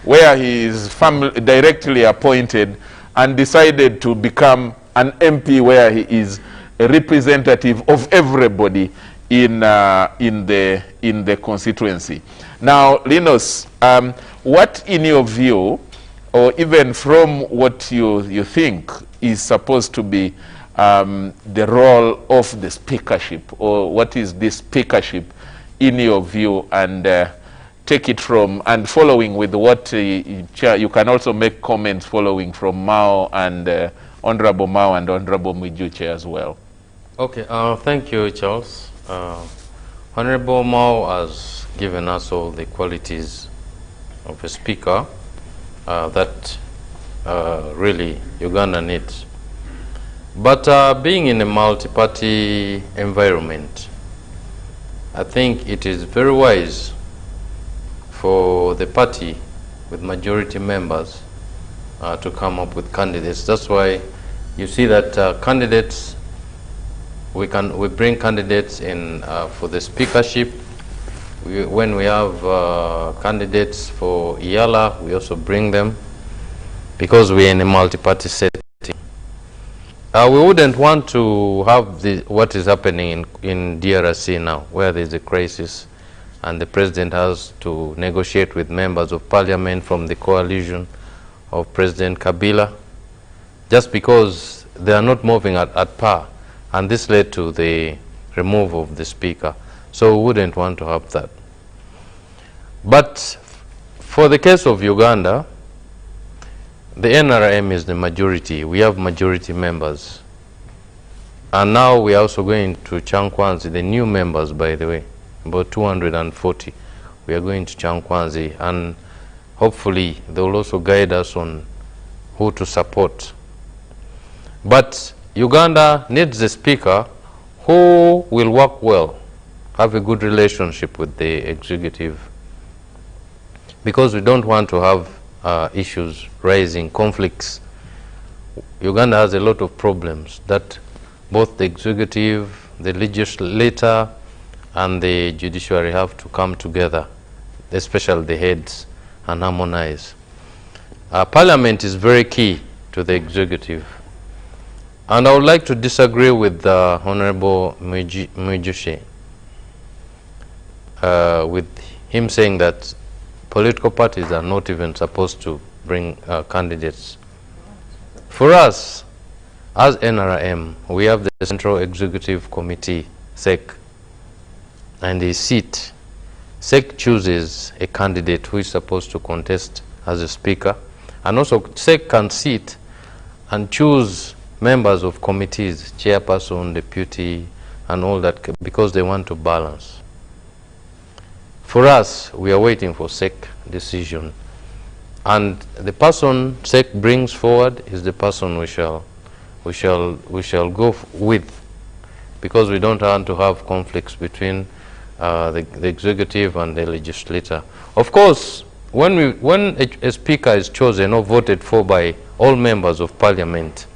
where he is directly appointed, and decided to become an MP, where he is a representative of everybody in the constituency. Now, Linus, what in your view, or even from what you think is supposed to be the role of the speakership, or what is the speakership in your view, and take it from, and following with what you can also make comments following from Mao and Honorable Mao and Honorable Mijuche as well. Okay, thank you, Charles. Honorable Mao has given us all the qualities of a speaker that really Uganda needs. But being in a multi-party environment, I think it is very wise for the party with majority members to come up with candidates. That's why you see that candidates we bring candidates in for the speakership. When we have candidates for IALA, we also bring them because we're in a multi-party setting. We wouldn't want to have what is happening in DRC now, where there's a crisis and the president has to negotiate with members of parliament from the coalition of President Kabila, just because they are not moving at par. And this led to the removal of the speaker. So we wouldn't want to have that. But for the case of Uganda, the NRM is the majority. We have majority members. And now we are also going to Chankwanzi, the new members, by the way, about 240. We are going to Chankwanzi, and hopefully they will also guide us on who to support. But Uganda needs a speaker who will work well, have a good relationship with the executive, because we don't want to have issues rising, conflicts. Uganda has a lot of problems that both the executive, the legislature, and the judiciary have to come together, especially the heads, and harmonize. Parliament is very key to the executive. And I would like to disagree with Honorable Mwijushe, with him saying that political parties are not even supposed to bring candidates. For us, as NRM, we have the Central Executive Committee, SEC, and a seat. SEC chooses a candidate who is supposed to contest as a speaker, and also SEC can sit and choose members of committees, chairperson, deputy, and all that, because they want to balance. For us, we are waiting for SEC decision, and the person SEC brings forward is the person we shall go with, because we don't want to have conflicts between the executive and the legislature. Of course, when a speaker is chosen or voted for by all members of parliament,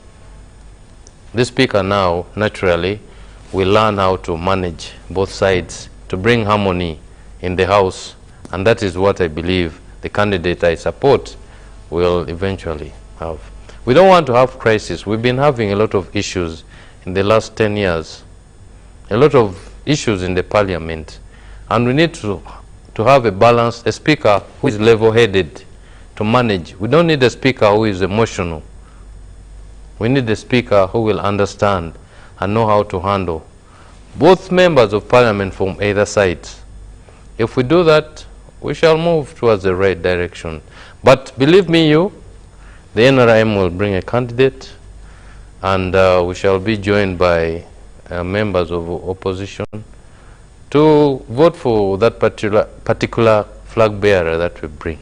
the speaker now naturally will learn how to manage both sides to bring harmony in the house, and that is what I believe the candidate I support will eventually have. We don't want to have crisis. We've been having a lot of issues in the last 10 years, a lot of issues in the parliament, and we need to have a balanced, a speaker who is level-headed to manage. We don't need a speaker who is emotional. We need a speaker who will understand and know how to handle both members of parliament from either side. If we do that, we shall move towards the right direction. But believe me, the NRM will bring a candidate, and we shall be joined by members of opposition to vote for that particular flag bearer that we bring.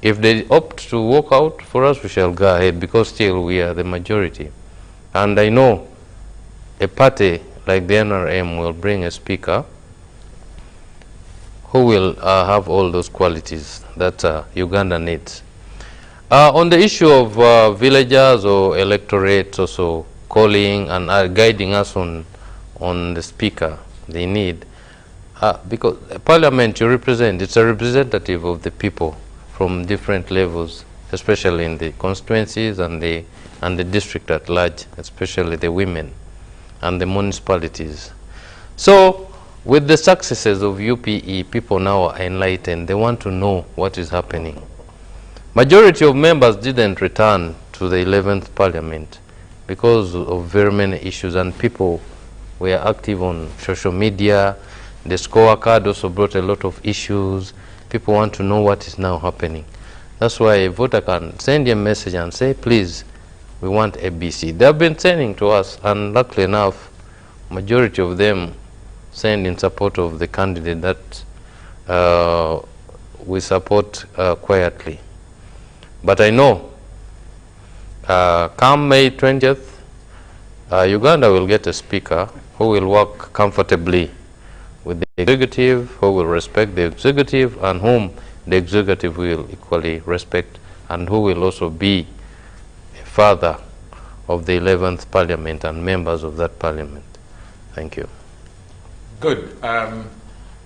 If they opt to walk out for us, we shall go ahead, because still we are the majority. And I know a party like the NRM will bring a speaker who will have all those qualities that Uganda needs. On the issue of villagers or electorates also calling and guiding us on the speaker they need, because parliament you represent, it's a representative of the people from different levels, especially in the constituencies and the district at large, especially the women and the municipalities. So with the successes of UPE, people now are enlightened. They want to know what is happening. Majority of members didn't return to the 11th Parliament because of very many issues, and people were active on social media. The scorecard also brought a lot of issues. People want to know what is now happening. That's why a voter can send a message and say, please, we want ABC. They have been sending to us, and luckily enough, majority of them send in support of the candidate that we support quietly. But I know, come May 20th, Uganda will get a speaker who will work comfortably with the executive, who will respect the executive, and whom the executive will equally respect, and who will also be a father of the 11th Parliament and members of that Parliament. Thank you. Good.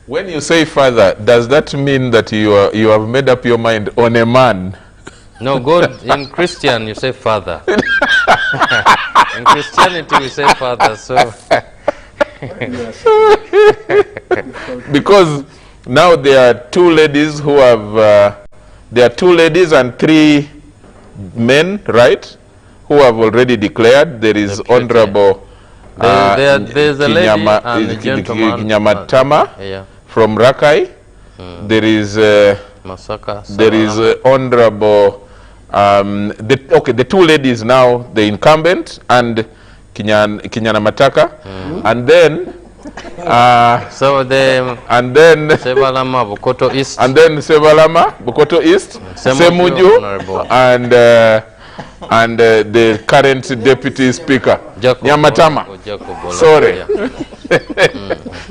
When you say father, does that mean that you have made up your mind on a man? No, God, in Christian, you say father. In Christianity, we say father, so... Because now there are two ladies who have... there are two ladies and three men, right? Who have already declared. There is Honorable... there's a lady and a gentleman. Kinyamatama Yeah. from Rakai. There is... Masaka. there is Honorable... the two ladies now, the incumbent and Kinyana Mataka, and then so the and then Sebalama Bukoto East, and then Sebalama Bukoto East, Semuju, and the current deputy speaker Nyamatama. Sorry,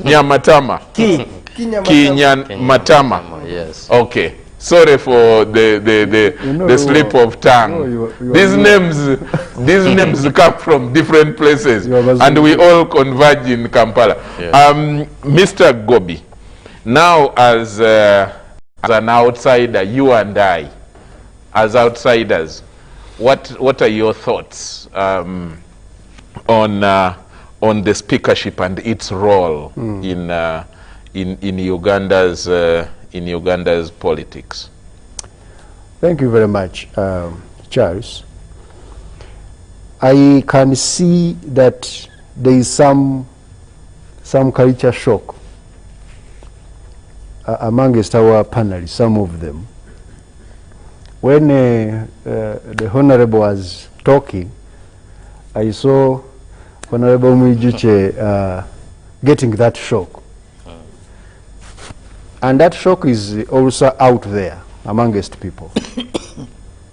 Nyamatama. Kinyamatama. Yes. Okay. Sorry for the slip of tongue. These names come from different places, and we all converge in Kampala. Yes. Mr. Gobi, now as an outsider, you and I, as outsiders, what are your thoughts on the speakership and its role in Uganda's politics? Thank you very much, Charles. I can see that there is some culture shock amongst our panelists, some of them. When the Honorable was talking, I saw Honorable Mwijuche getting that shock. And that shock is also out there amongst people,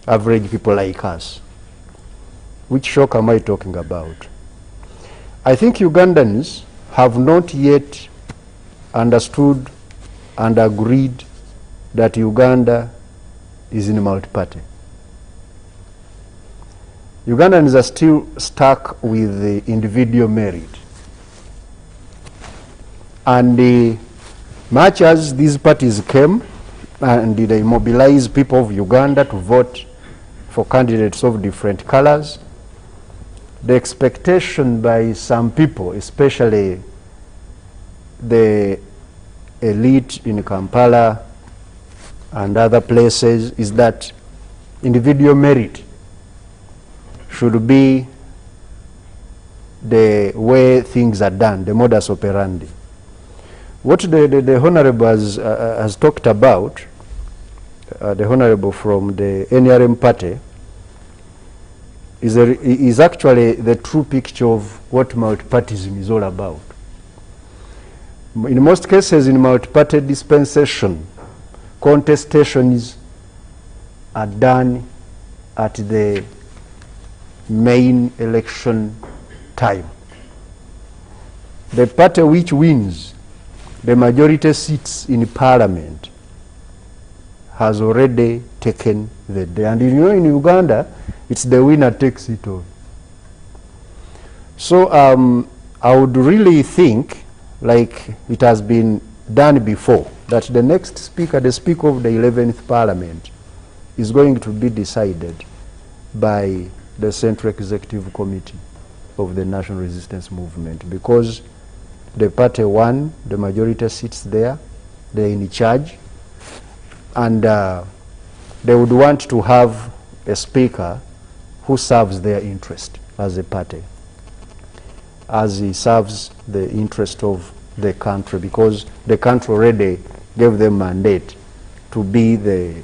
average people like us. Which shock am I talking about? I think Ugandans have not yet understood and agreed that Uganda is in multi-party. Ugandans are still stuck with the individual merit. And much as these parties came and they mobilized people of Uganda to vote for candidates of different colors, the expectation by some people, especially the elite in Kampala and other places, is that individual merit should be the way things are done, the modus operandi. What the Honorable has talked about, the Honorable from the NRM party, is actually the true picture of what multipartyism is all about. In most cases, in multi-party dispensation, contestations are done at the main election time. The party which wins the majority seats in Parliament has already taken the day. And you know, in Uganda, it's the winner takes it all. So I would really think, like it has been done before, that the next speaker, the Speaker of the 11th Parliament, is going to be decided by the Central Executive Committee of the National Resistance Movement, because the party won the majority seats there, they're in charge, and they would want to have a speaker who serves their interest as a party, as he serves the interest of the country, because the country already gave them mandate to be the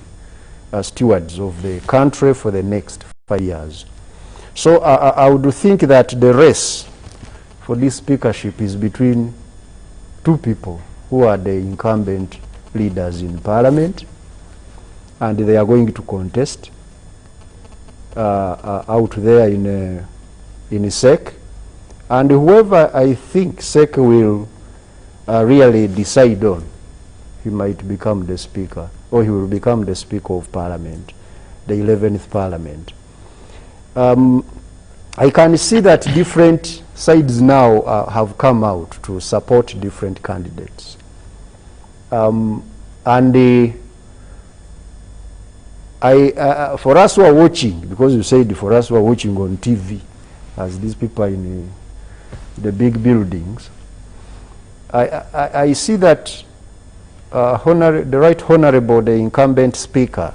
stewards of the country for the next 5 years. So I would think that the race for this speakership is between two people who are the incumbent leaders in Parliament, and they are going to contest out there in SEC, and whoever I think SEC will really decide on, he might become the speaker, or he will become the Speaker of Parliament, the 11th Parliament. I can see that different sides now have come out to support different candidates. For us who are watching, because you said for us who are watching on TV, as these people in the big buildings, I see that the Right Honorable, the incumbent Speaker,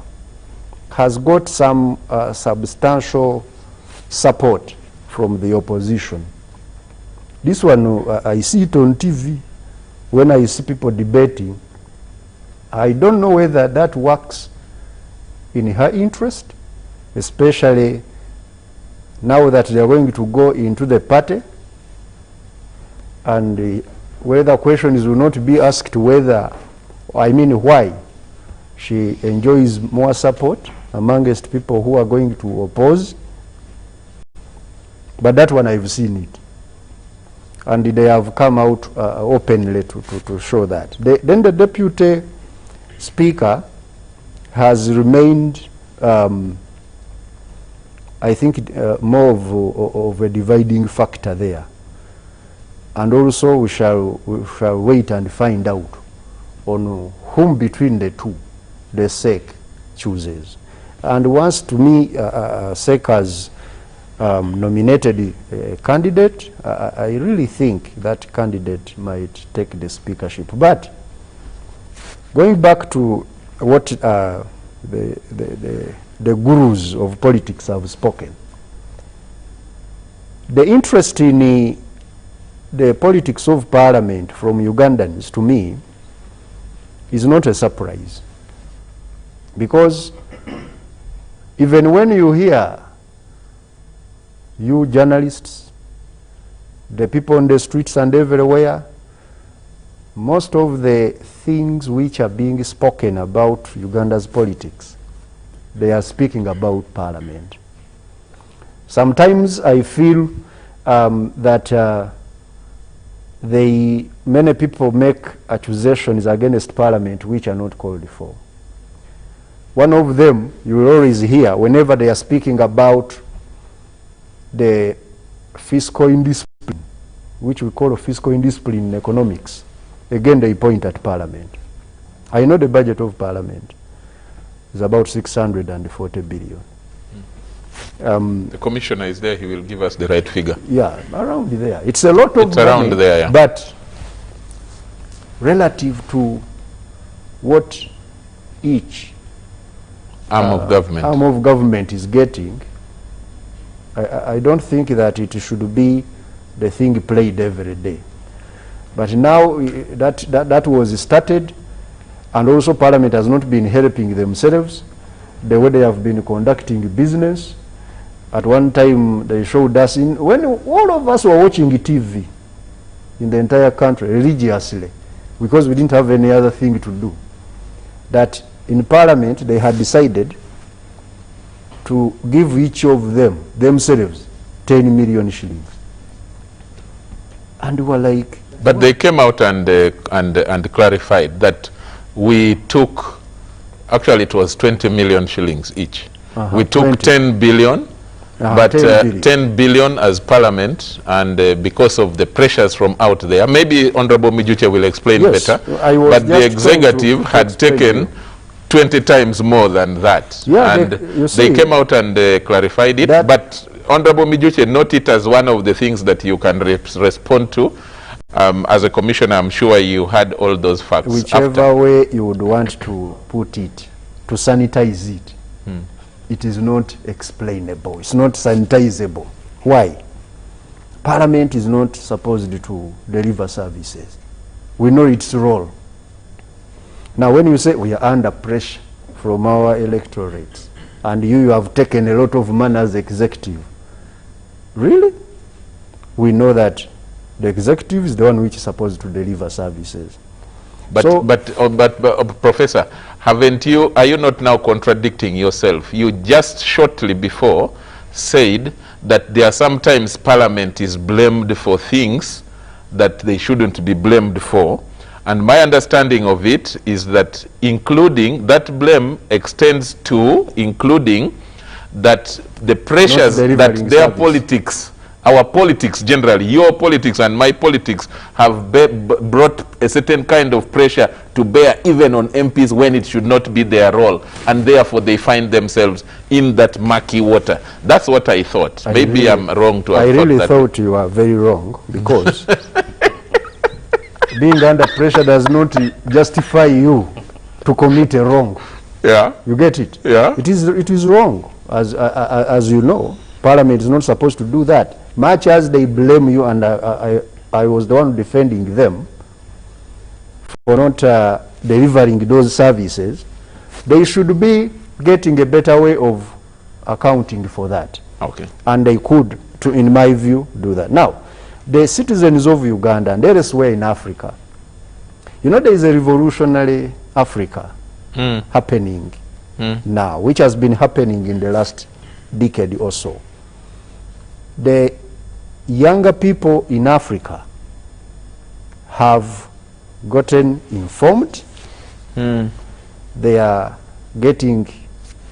has got some substantial support from the opposition. This one, I see it on TV when I see people debating. I don't know whether that works in her interest, especially now that they are going to go into the party, and whether questions will not be asked whether, I mean why, she enjoys more support amongst people who are going to oppose. But that one I've seen it. And they have come out openly to show that. Then the Deputy Speaker has remained, I think, more of a dividing factor there. And also we shall wait and find out on whom between the two the SEC chooses. And once, to me, SEC has nominated a candidate, I really think that candidate might take the speakership. But going back to what the gurus of politics have spoken, the interest in the politics of parliament from Ugandans, to me, is not a surprise. Because even when you hear you journalists, the people on the streets and everywhere, most of the things which are being spoken about Uganda's politics, they are speaking about parliament. Sometimes I feel that many people make accusations against parliament which are not called for. One of them you will always hear whenever they are speaking about the fiscal indiscipline, which we call fiscal indiscipline in economics. Again, they point at parliament. I know the budget of parliament is about 640 billion. The commissioner is there, he will give us the right figure. Yeah, around there. It's a lot of it's money, around there, yeah. But relative to what each arm of government is getting, I don't think that it should be the thing played every day. But now that was started, and also Parliament has not been helping themselves the way they have been conducting business. At one time they showed us, when all of us were watching TV in the entire country religiously, because we didn't have any other thing to do, that in Parliament they had decided to give each of them, themselves, 10 million shillings. And we were like... But they came out and clarified that we took, actually it was 20 million shillings each. We took 20. 10 billion, but 10 billion as Parliament, and because of the pressures from out there, maybe Honorable Mijuche will explain better, but the executive had taken 20 times more than that. Yeah, and they came out and clarified it, but Honorable Mijuche, note it as one of the things that you can respond to. As a commissioner, I'm sure you had all those facts. Whichever way you would want to put it, to sanitize it, it is not explainable. It's not sanitizable. Why? Parliament is not supposed to deliver services. We know its role. Now, when you say we are under pressure from our electorates, and you have taken a lot of money as executive, really? We know that the executive is the one which is supposed to deliver services. But, so, Professor, are you not now contradicting yourself? You just shortly before said that there are sometimes Parliament is blamed for things that they shouldn't be blamed for. And my understanding of it is that including, that blame extends to including that the pressures that their politics, our politics generally, your politics and my politics, have brought a certain kind of pressure to bear even on MPs when it should not be their role, and therefore they find themselves in that murky water. That's what I thought. Maybe I'm wrong to have thought that. I really thought you are very wrong, because being under pressure does not justify you to commit a wrong. Yeah. You get it? Yeah. It is wrong, as you know. Parliament is not supposed to do that. Much as they blame you, and I was the one defending them for not delivering those services, they should be getting a better way of accounting for that. Okay. And they could, in my view, do that. Now, the citizens of Uganda and elsewhere in Africa, you know, there is a revolutionary Africa happening now, which has been happening in the last decade or so. The younger people in Africa have gotten informed, they are getting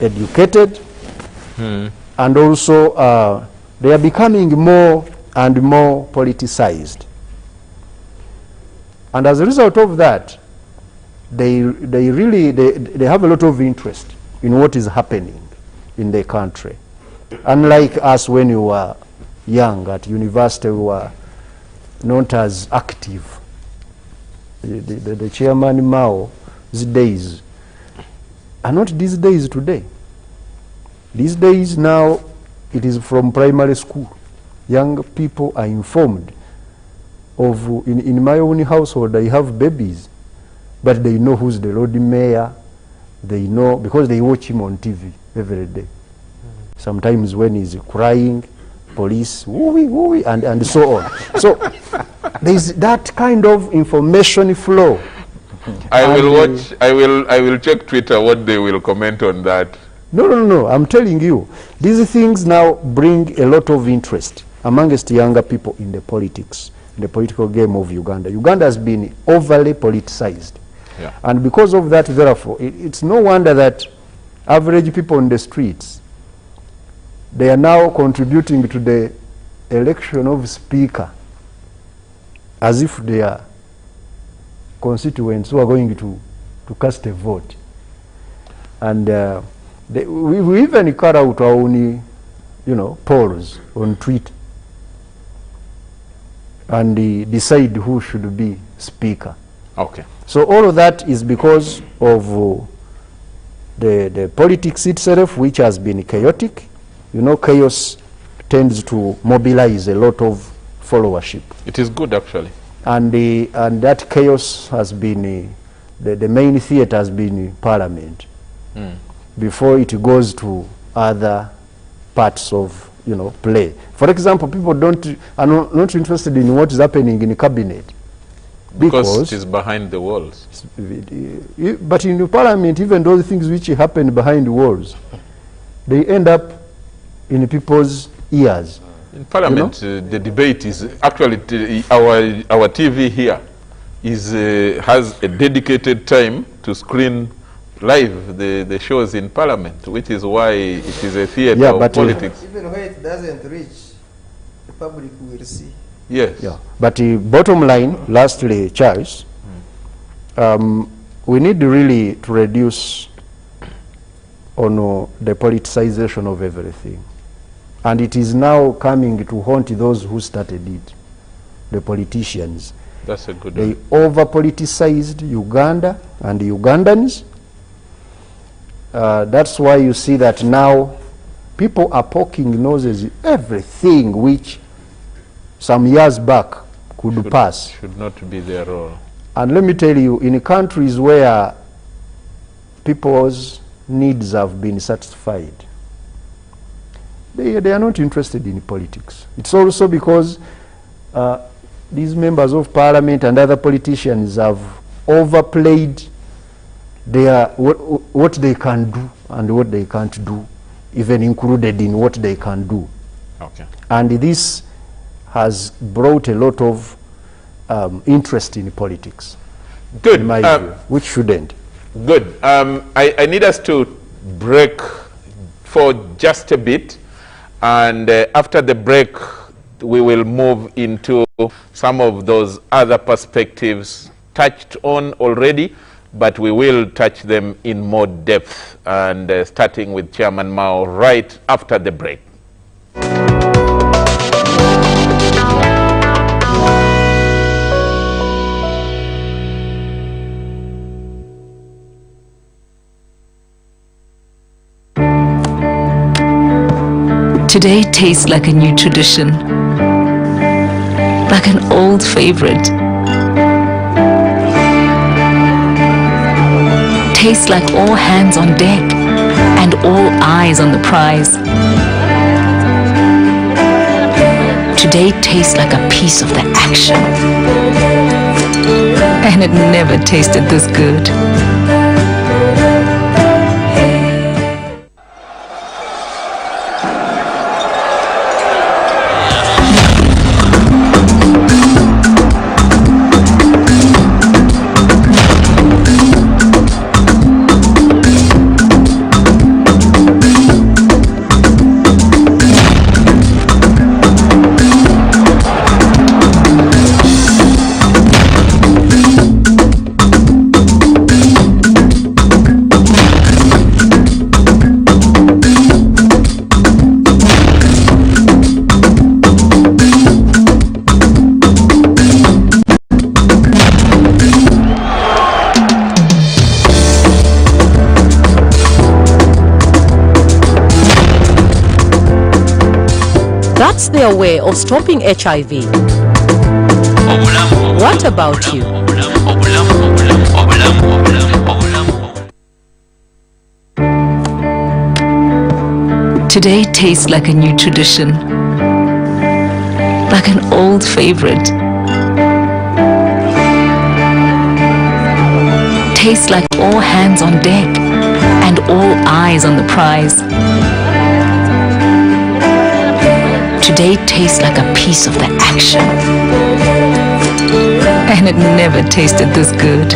educated, and also they are becoming more and more politicized. And as a result of that, they have a lot of interest in what is happening in the country. Unlike us, when you were young at university, we were not as active. The chairman Mao's days are not these days today. These days now, it is from primary school. Young people are informed of, in my own household, I have babies, but they know who's the Lord Mayor. They know, because they watch him on TV every day. Sometimes when he's crying, police, woo-wee, woo-wee, and so on. So there's that kind of information flow. I will check Twitter what they will comment on that. No, I'm telling you, these things now bring a lot of interest amongst younger people in the politics, in the political game of Uganda. Uganda has been overly politicized. Yeah. And because of that, therefore, it's no wonder that average people on the streets, they are now contributing to the election of speaker as if they are constituents who are going to cast a vote. And we even cut out our own, polls on Twitter and decide who should be speaker. Okay. So all of that is because of the politics itself, which has been chaotic. You know, chaos tends to mobilize a lot of followership. It is good, actually. And that chaos has been, the main theater has been Parliament. Before it goes to other parts of, play. For example, people are not interested in what is happening in the cabinet. Because it is behind the walls. But in the Parliament, even those things which happen behind the walls, they end up in people's ears. In Parliament, the debate is actually our TV here has a dedicated time to screen live the shows in Parliament, which is why it is a theater of politics. Even where it doesn't reach, the public will see. Yes. Yeah. But bottom line, lastly, Charles, we need really to reduce on the politicization of everything. And it is now coming to haunt those who started it, the politicians. That's a good They one. over-politicized Uganda and Ugandans. That's why you see that now people are poking noses at everything which some years back could pass. Should not be their role. And let me tell you, in countries where people's needs have been satisfied, they are not interested in politics. It's also because these members of Parliament and other politicians have overplayed what they can do and what they can't do, even included in what they can do. Okay. And this has brought a lot of interest in politics. Good. In my view, which shouldn't. Good. I need us to break for just a bit, and after the break, we will move into some of those other perspectives touched on already, but we will touch them in more depth, and starting with Chairman Mao right after the break. Today tastes like a new tradition, like an old favorite. Tastes like all hands on deck and all eyes on the prize. Today tastes like a piece of the action, and it never tasted this good. That's their way of stopping HIV. What about you? Today tastes like a new tradition, like an old favorite. Tastes like all hands on deck and all eyes on the prize. Today tastes like a piece of the action, and it never tasted this good.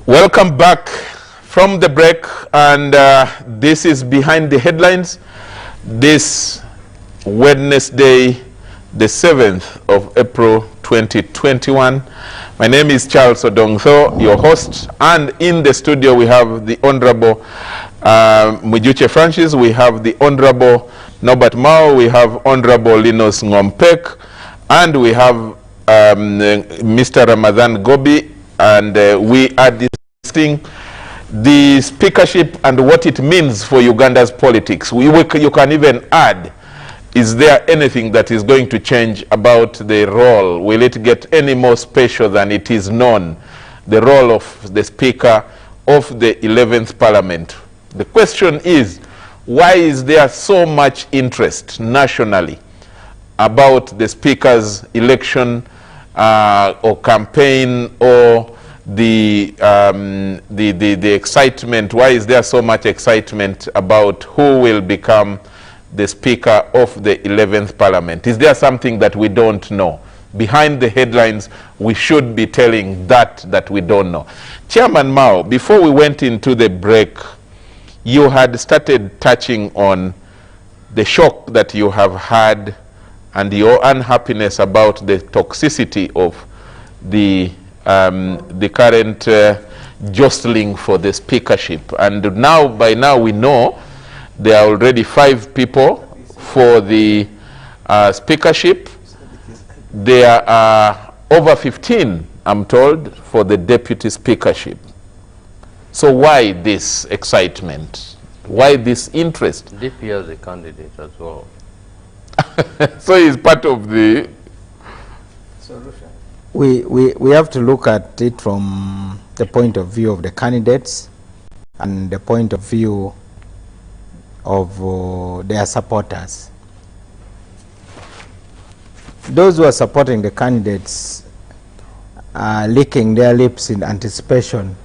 Welcome back from the break, and this is Behind the Headlines. This Wednesday, the 7th of April 2021. My name is Charlse Odongotho, your host, and in the studio we have the Honorable Mwijuche Francis, we have the Honorable Norbert Mao, we have Honorable Linus Ngompek, and we have Mr. Ramadan Gobi, and we are discussing the speakership and what it means for Uganda's politics. You can even add, is there anything that is going to change about the role? Will it get any more special than it is known? The role of the Speaker of the 11th Parliament. The question is, why is there so much interest nationally about the Speaker's election or campaign, or the excitement? Why is there so much excitement about who will become the Speaker of the 11th Parliament? Is there something that we don't know? Behind the headlines, we should be telling that we don't know. Chairman Mao, before we went into the break, you had started touching on the shock that you have had and your unhappiness about the toxicity of the current jostling for the speakership. And now, by now, we know there are already 5 people for the speakership. There are over 15, I'm told, for the deputy speakership. So why this excitement? Why this interest? DP as a candidate as well. So he's part of the solution. We have to look at it from the point of view of the candidates and the point of view of their supporters. Those who are supporting the candidates are licking their lips in anticipation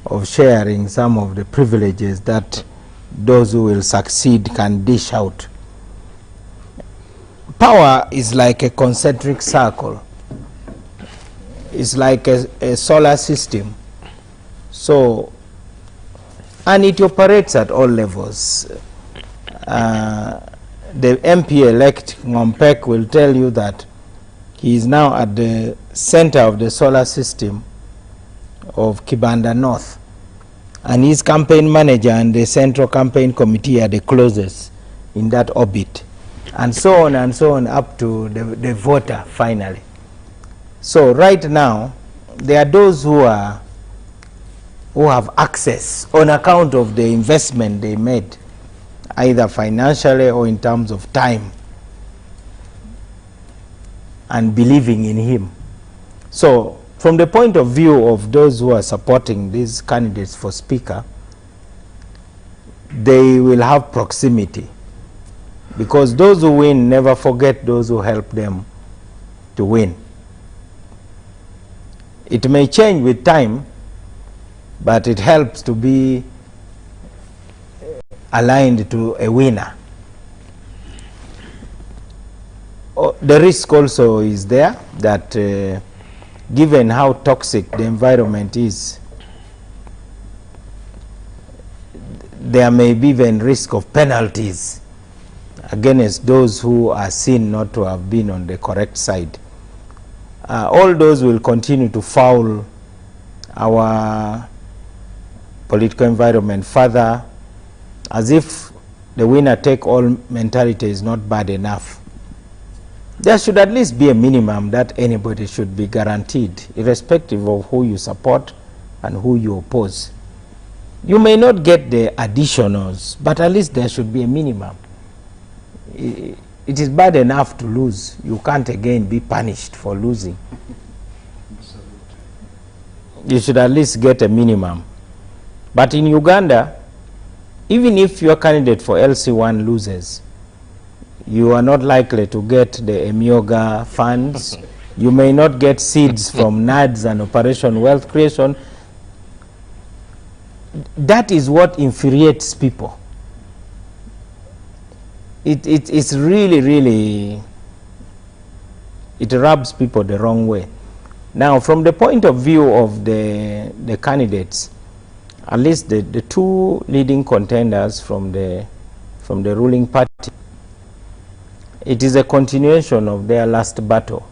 of sharing some of the privileges that those who will succeed can dish out. Power is like a concentric circle. It's like a solar system. So, and it operates at all levels. The MP-elect Ngompek will tell you that he is now at the center of the solar system of Kibanda North, and his campaign manager and the Central Campaign Committee are the closest in that orbit, and so on up to the voter finally. So right now there are those who have access on account of the investment they made, either financially or in terms of time, and believing in him. So from the point of view of those who are supporting these candidates for speaker, they will have proximity, because those who win never forget those who help them to win. It may change with time, but it helps to be aligned to a winner. The risk also is there that given how toxic the environment is, there may be even risk of penalties against those who are seen not to have been on the correct side. All those will continue to foul our political environment further, as if the winner-take-all mentality is not bad enough. There should at least be a minimum that anybody should be guaranteed, irrespective of who you support and who you oppose. You may not get the additionals, but at least there should be a minimum. It is bad enough to lose. You can't again be punished for losing. You should at least get a minimum. But in Uganda, even if your candidate for LC1 loses, you are not likely to get the Emyoga funds. You may not get seeds from NADS and Operation Wealth Creation. That is what infuriates people. It's really, it rubs people the wrong way. Now, from the point of view of the candidates, at least the two leading contenders from the ruling party, it is a continuation of their last battle.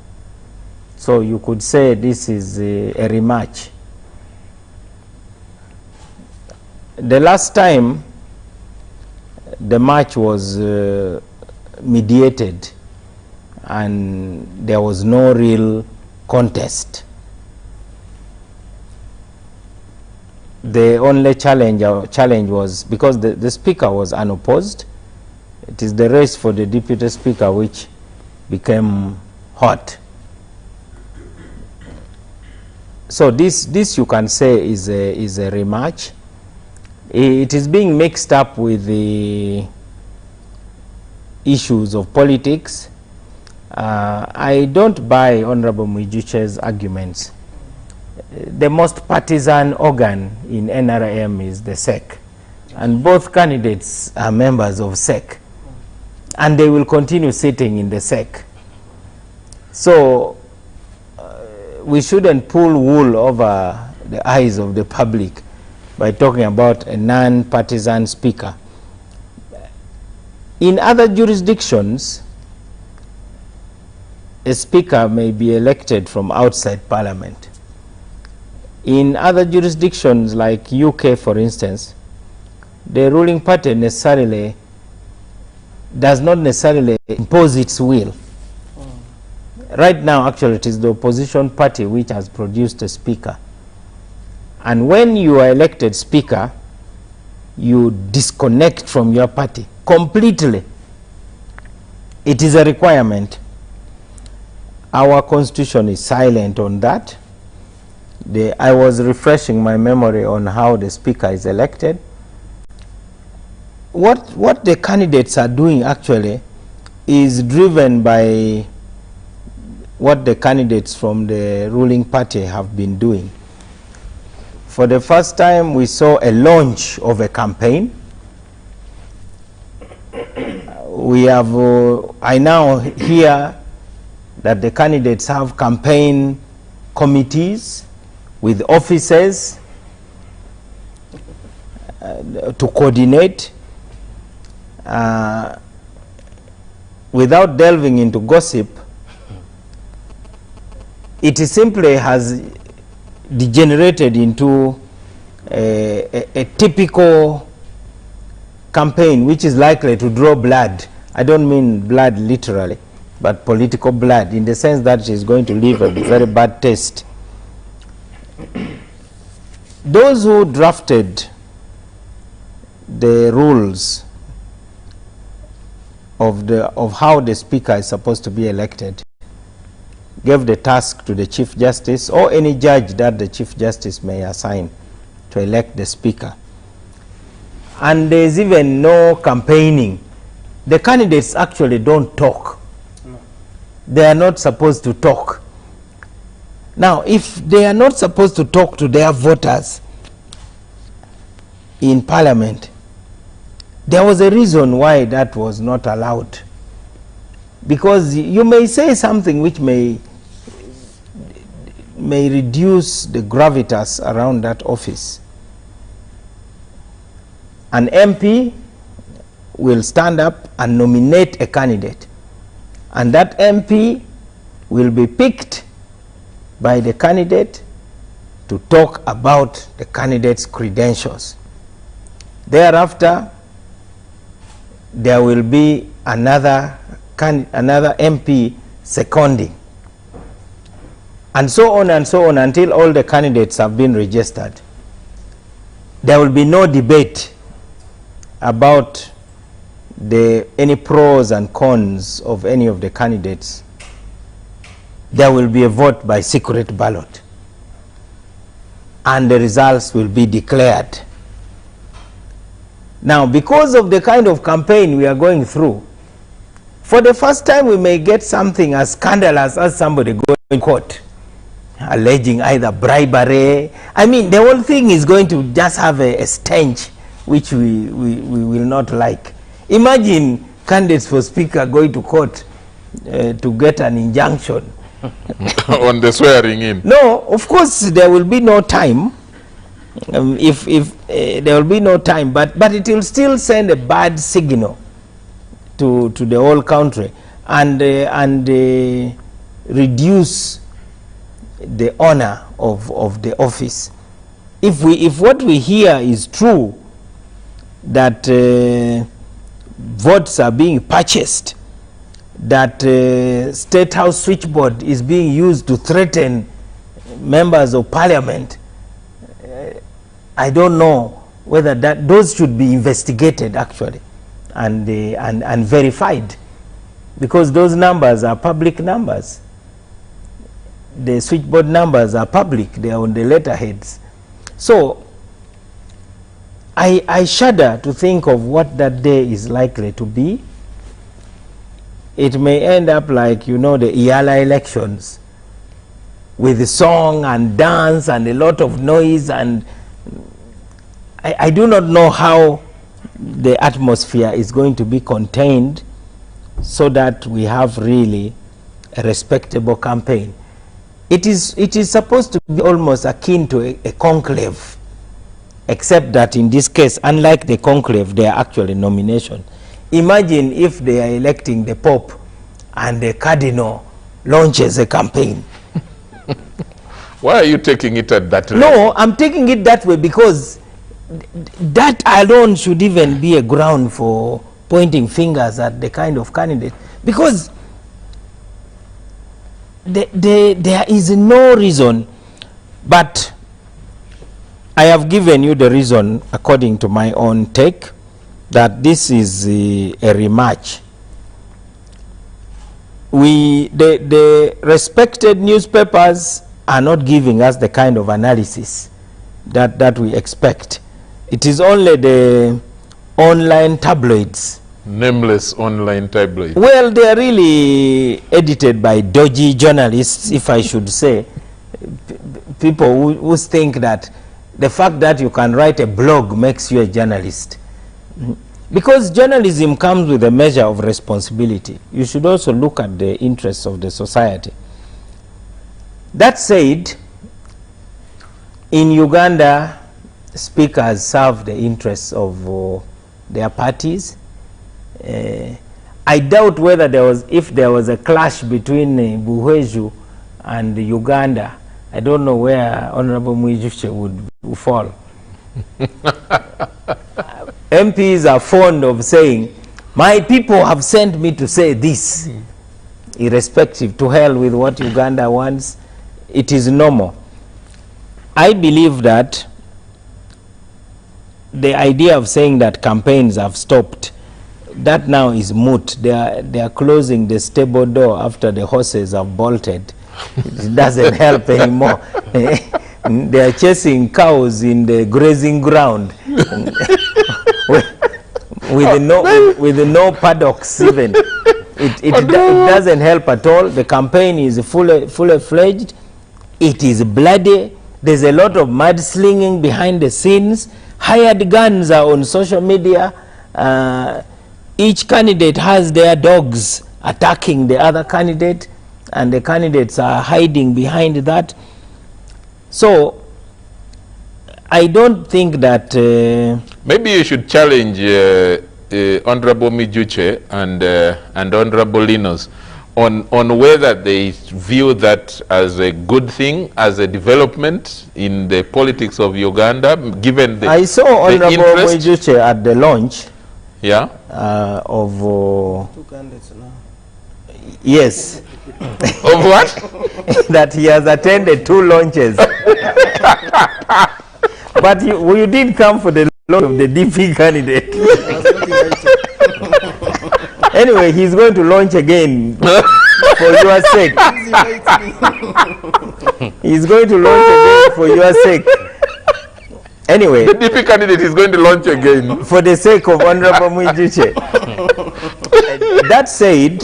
So you could say this is a rematch. The last time the match was mediated and there was no real contest. The only challenge was because the speaker was unopposed. It is the race for the deputy speaker which became hot. So this you can say is a rematch. It is being mixed up with the issues of politics. I don't buy Honorable Mwijuche's arguments. The most partisan organ in NRM is the SEC, and both candidates are members of SEC, and they will continue sitting in the SEC. So we shouldn't pull wool over the eyes of the public by talking about a non-partisan speaker. In other jurisdictions, a speaker may be elected from outside parliament. In other jurisdictions like UK, for instance, the ruling party does not necessarily impose its will. Right now, actually, it is the opposition party which has produced a speaker. And when you are elected speaker, you disconnect from your party completely. It is a requirement. Our constitution is silent on that. I was refreshing my memory on how the speaker is elected. What the candidates are doing actually is driven by what the candidates from the ruling party have been doing. For the first time, we saw a launch of a campaign we have, I now hear that the candidates have campaign committees with officers to coordinate. Without delving into gossip, it simply has degenerated into a typical campaign which is likely to draw blood. I don't mean blood literally, but political blood, in the sense that it is going to leave a very bad taste. Those who drafted the rules of how the speaker is supposed to be elected gave the task to the Chief Justice or any judge that the Chief Justice may assign to elect the speaker. And there's even no campaigning. The candidates actually don't talk. They are not supposed to talk. Now, if they are not supposed to talk to their voters in Parliament, there was a reason why that was not allowed. Because you may say something which may reduce the gravitas around that office. An MP will stand up and nominate a candidate, and that MP will be picked by the candidate to talk about the candidate's credentials. Thereafter, there will be another MP seconding, and so on until all the candidates have been registered. There will be no debate about any pros and cons of any of the candidates. There will be a vote by secret ballot, and the results will be declared. Now, because of the kind of campaign we are going through, for the first time we may get something as scandalous as somebody going to court alleging either bribery. I mean, the whole thing is going to just have a stench which we will not like. Imagine candidates for speaker going to court to get an injunction on the swearing in. No, of course there will be no time. If there will be no time, but it will still send a bad signal to the whole country, and reduce the honor of the office. If what we hear is true, that votes are being purchased, that State House switchboard is being used to threaten members of Parliament, I don't know whether those should be investigated actually and verified, because those numbers are public numbers. The switchboard numbers are public, they are on the letterheads. So I shudder to think of what that day is likely to be. It may end up like, you know, the Iyala elections, with song and dance and a lot of noise, and I do not know how the atmosphere is going to be contained so that we have really a respectable campaign. It is supposed to be almost akin to a conclave, except that in this case, unlike the conclave, they are actually nomination. Imagine if they are electing the Pope and the Cardinal launches a campaign. Why are you taking it at that way? No, I'm taking it that way because that alone should even be a ground for pointing fingers at the kind of candidate, because there is no reason. But I have given you the reason according to my own take, that this is a rematch. The respected newspapers are not giving us the kind of analysis that we expect. It is only the online tabloids. Nameless online tabloids. Well, they are really edited by dodgy journalists, if I should say. People who think that the fact that you can write a blog makes you a journalist. Because journalism comes with a measure of responsibility. You should also look at the interests of the society. That said, in Uganda, speakers serve the interests of their parties. I doubt whether if there was a clash between Buhweju and Uganda, I don't know where Honorable Mwijuche would fall. MPs are fond of saying, my people have sent me to say this. Irrespective, to hell with what Uganda wants, it is normal. I believe that the idea of saying that campaigns have stopped, that now is moot. They are closing the stable door after the horses have bolted. It doesn't help anymore. They are chasing cows in the grazing ground with no paddocks even. It doesn't help at all. The campaign is fully fledged. It is bloody. There's a lot of mudslinging behind the scenes. Hired guns are on social media. Each candidate has their dogs attacking the other candidate, and the candidates are hiding behind that. So I don't think that maybe you should challenge Honorable Mijuche and Honorable Linos on whether they view that as a good thing, as a development in the politics of Uganda, given the I saw Honorable Mijuche at the launch. Yeah. Of two candidates now. Yes. Of what? That he has attended 2 launches. But you did come for the launch of the DP candidate. Anyway, he's going to launch again for your sake. He's going to launch again for your sake. Anyway, the DP candidate is going to launch again for the sake of Honorable Mwijuche. That said,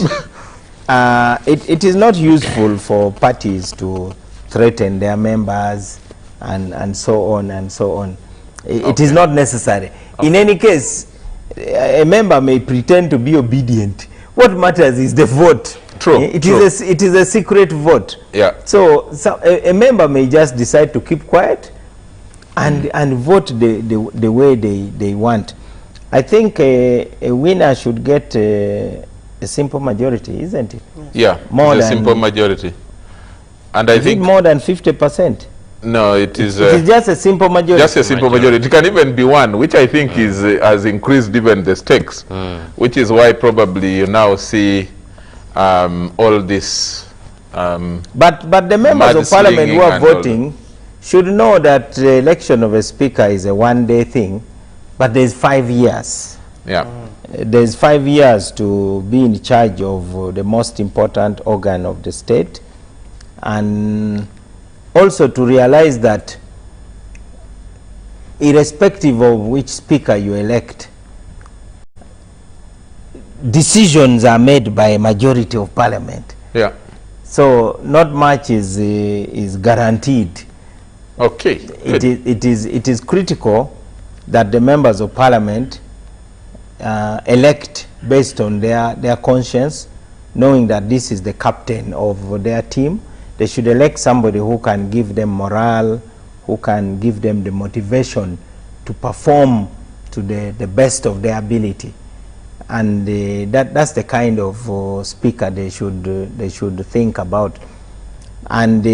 it is not useful for parties to threaten their members and so on and so on. It is not necessary. In any case, a member may pretend to be obedient. What matters is the vote. True. It is a secret vote. Yeah. So a member may just decide to keep quiet and vote the way they want. I think a winner should get a simple majority, isn't it? Yeah, more it's than a simple majority. And I think more than 50%. No, it is just a simple majority. Just a simple majority. It can even be 1, which I think is has increased even the stakes, which is why probably you now see all this. But the members of parliament who are voting should know that the election of a speaker is a one-day thing, but there's 5 years. Yeah. There's 5 years to be in charge of the most important organ of the state, and also to realize that irrespective of which speaker you elect, decisions are made by a majority of parliament. Yeah. So not much is guaranteed. Okay. It is critical that the members of parliament elect based on their conscience, knowing that this is the captain of their team. They should elect somebody who can give them morale, who can give them the motivation to perform to the best of their ability. And that's the kind of speaker they should think about. And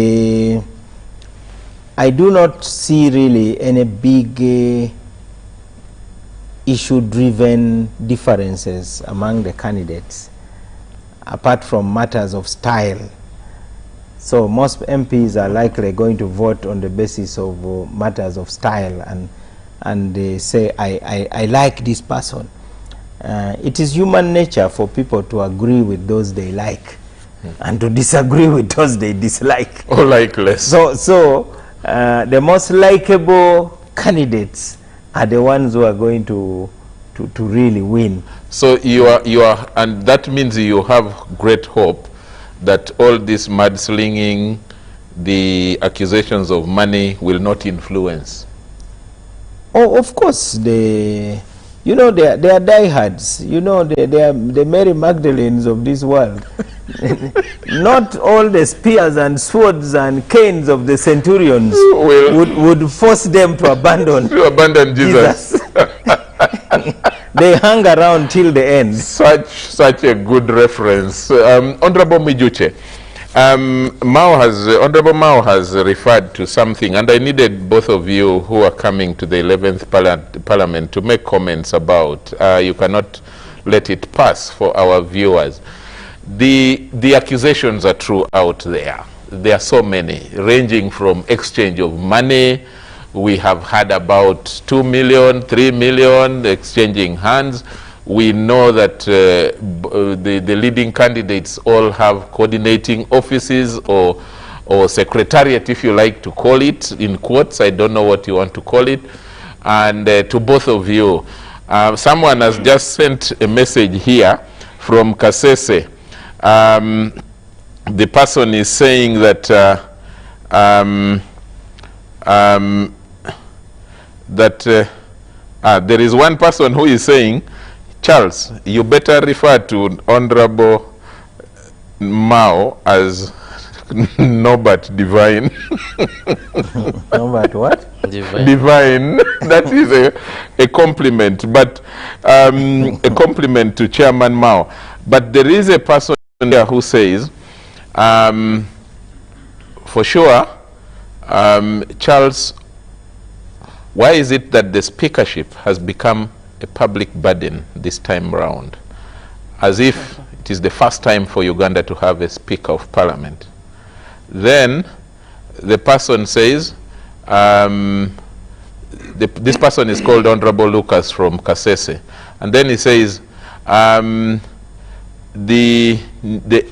I do not see really any big issue-driven differences among the candidates, apart from matters of style. So most MPs are likely going to vote on the basis of matters of style, and they say, I like this person. It is human nature for people to agree with those they like and to disagree with those they dislike. Or like less. So the most likable candidates are the ones who are going to really win. So you are, and that means you have great hope that all this mudslinging, the accusations of money will not influence. Oh, of course, the You know, they are diehards. You know, they are the Mary Magdalenes of this world. Not all the spears and swords and canes of the centurions would force them to abandon Jesus. They hung around till the end. Such a good reference. Honorable Mijuche, Honorable Mao has referred to something, and I needed both of you who are coming to the 11th Parliament to make comments about. You cannot let it pass for our viewers. The accusations are true out there. There are so many, ranging from exchange of money. We have had about 2 million, 3 million exchanging hands. We know that the leading candidates all have coordinating offices or secretariat, if you like to call it, in quotes. I don't know what you want to call it. And to both of you, someone has just sent a message here from Kasese. The person is saying that there is one person who is saying, Charles, you better refer to Honorable Mao as Norbert Divine. Norbert what? Divine. That is a compliment, but a compliment to Chairman Mao. But there is a person there who says, for sure, Charles, why is it that the speakership has become a public burden this time round, as if it is the first time for Uganda to have a Speaker of Parliament? Then the person says, this person is called Honorable Lucas from Kasese, and then he says, the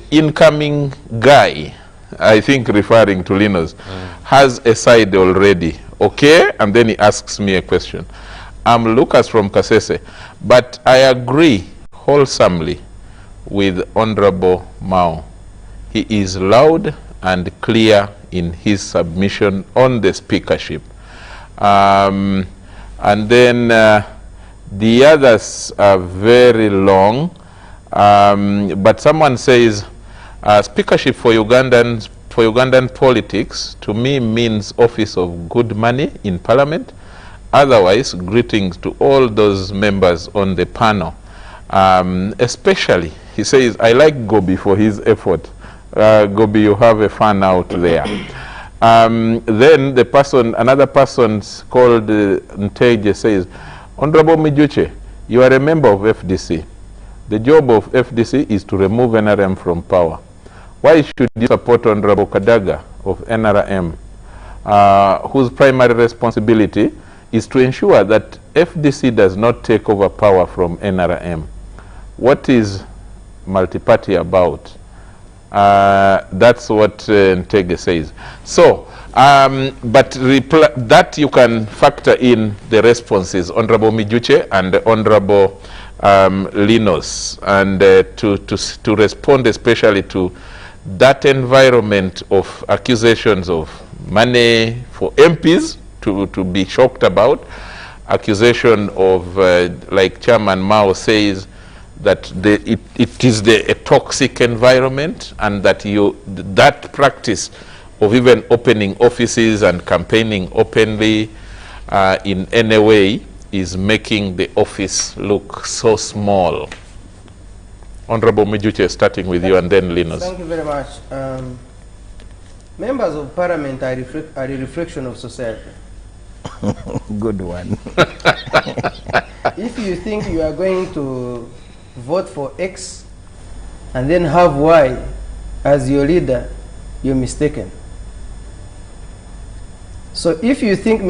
incoming guy, I think referring to Linus, has a side already, okay? And then he asks me a question. I'm Lucas from Kasese, but I agree wholesomely with Honorable Mao. He is loud and clear in his submission on the speakership. And then the others are very long, but someone says, speakership for Ugandan politics, to me, means office of good money in parliament. Otherwise, greetings to all those members on the panel. Especially, he says, I like Gobi for his effort. Gobi, you have a fan out there. Then the person, another person called Nteje says, Honorable Mijuche, you are a member of FDC. The job of FDC is to remove NRM from power. Why should you support Honorable Kadaga of NRM, whose primary responsibility is to ensure that FDC does not take over power from NRM? What is multi-party about? That's what Ntege says. So, but that you can factor in the responses, Honorable Mijuche and Honorable Linus, and to respond especially to that environment of accusations of money for MPs to be shocked about, accusation of, like Chairman Mao says, that it is a toxic environment, and that that practice of even opening offices and campaigning openly in any way is making the office look so small. Honorable Mijuche, starting with you, and then Linus. Thank you very much. Members of Parliament are a reflection of society. Good one. If you think you are going to vote for X and then have Y as your leader, you're mistaken. So if you think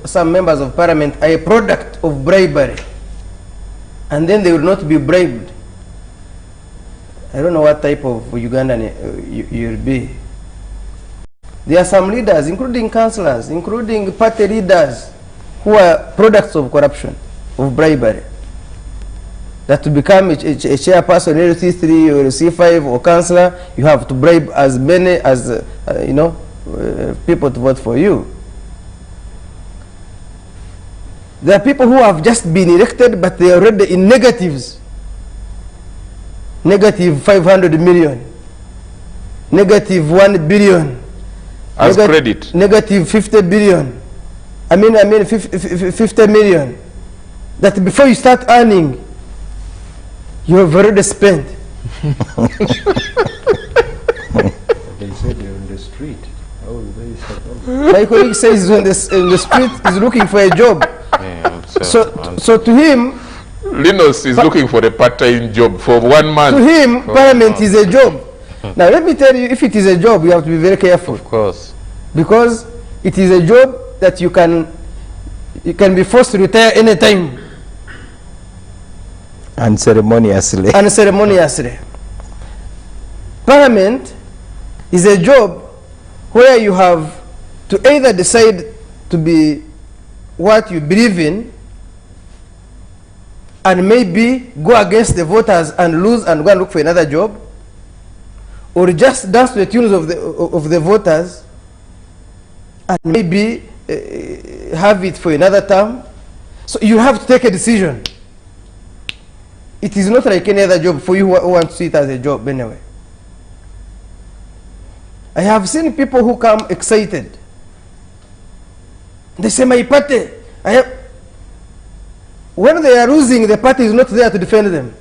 some members of Parliament are a product of bribery, and then they will not be bribed, I don't know what type of Ugandan you'll be. There are some leaders, including councillors, including party leaders, who are products of corruption, of bribery. That to become a chairperson, C3 or C5 or councillor, you have to bribe as many as people to vote for you. There are people who have just been elected, but they are already in negatives. Negative 500 million. Negative 1 billion. As credit. Negative 50 billion. I mean 50 million. That before you start earning, you have already spent. They said they're on the street. How will they start off? My colleague says he's on the street, he's looking for a job. Yeah, So to him, Linus is looking for a part-time job for 1 month. to him, Parliament is a job. Now let me tell you, if it is a job, you have to be very careful. of course. Because it is a job that you can be forced to retire anytime, Unceremoniously. unceremoniously. Parliament is a job where you have to either decide to be what you believe in and maybe go against the voters and lose and go and look for another job, or just dance to the tunes of the voters and maybe have it for another term. So you have to take a decision. It is not like any other job for you who want to see it as a job anyway. I have seen people who come excited. They say, my party, when they are losing, the party is not there to defend them.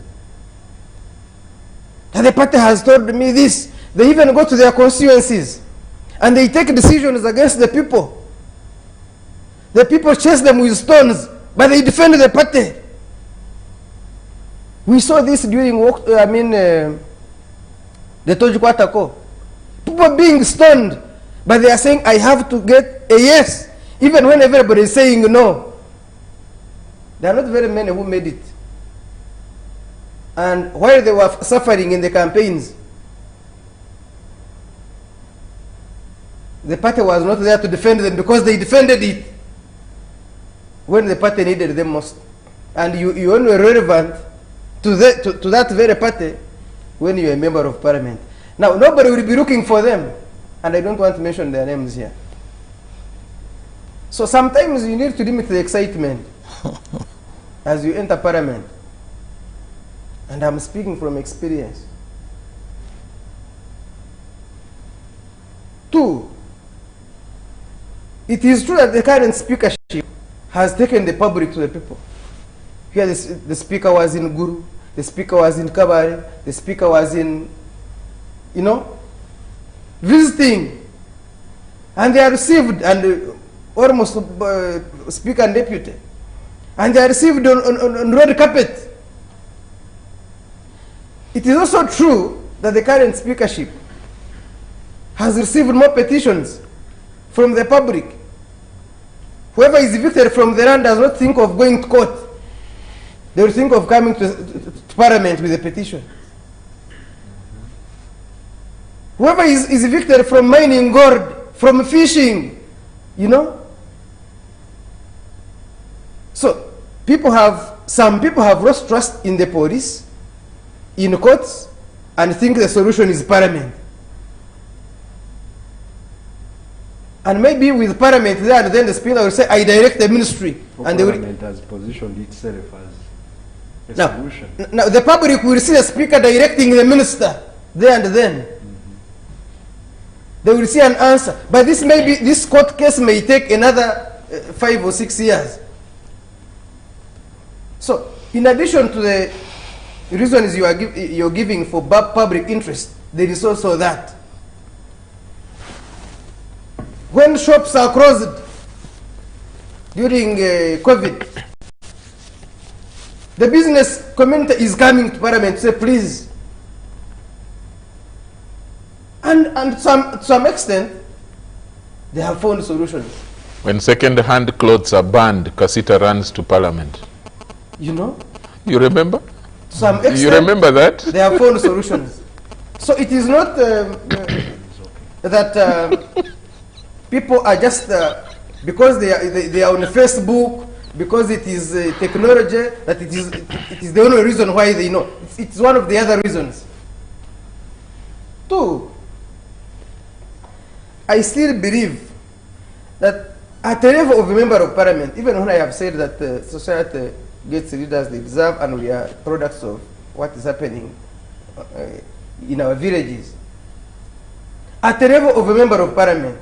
And the party has told me this. They even go to their constituencies and they take decisions against the people. The people chase them with stones, but they defend the party. We saw this during the Tojukwatako. People being stoned, but they are saying, I have to get a yes, even when everybody is saying no. There are not very many who made it. And while they were suffering in the campaigns, the party was not there to defend them because they defended it when the party needed them most. And you only relevant to that very party when you're a member of parliament. Now, nobody will be looking for them, and I don't want to mention their names here. So sometimes you need to limit the excitement as you enter parliament. And I'm speaking from experience. 2, it is true that the current speakership has taken the public to the people. Here the speaker was in Guru, the speaker was in Kabare, the speaker was in, visiting. And they are received, and almost speaker and deputy. And they are received on red carpet. It is also true that the current speakership has received more petitions from the public. Whoever is evicted from the land does not think of going to court. They will think of coming to parliament with a petition. Whoever is evicted from mining gold, from fishing, So some people have lost trust in the police, in courts, and think the solution is parliament. And maybe with parliament there, then the speaker will say, I direct the ministry. And Parliament has positioned itself as a solution. Now the public will see the speaker directing the minister there and then. They will see an answer. But this court case may take another 5 or 6 years. So, in addition to the reasons you're giving for public interest, there is also that. When shops are closed during COVID, the business community is coming to parliament to say, please. And to some extent, they have found solutions. When second-hand clothes are banned, Kasita runs to parliament. You remember? To some extent, you remember that? They have found solutions. So it is not that people are just, because they are on Facebook, because it is technology, that it is the only reason why they know. It's one of the other reasons. 2, I still believe that At the level of a member of parliament, even when I have said that society gets leaders they deserve and we are products of what is happening in our villages, at the level of a member of parliament,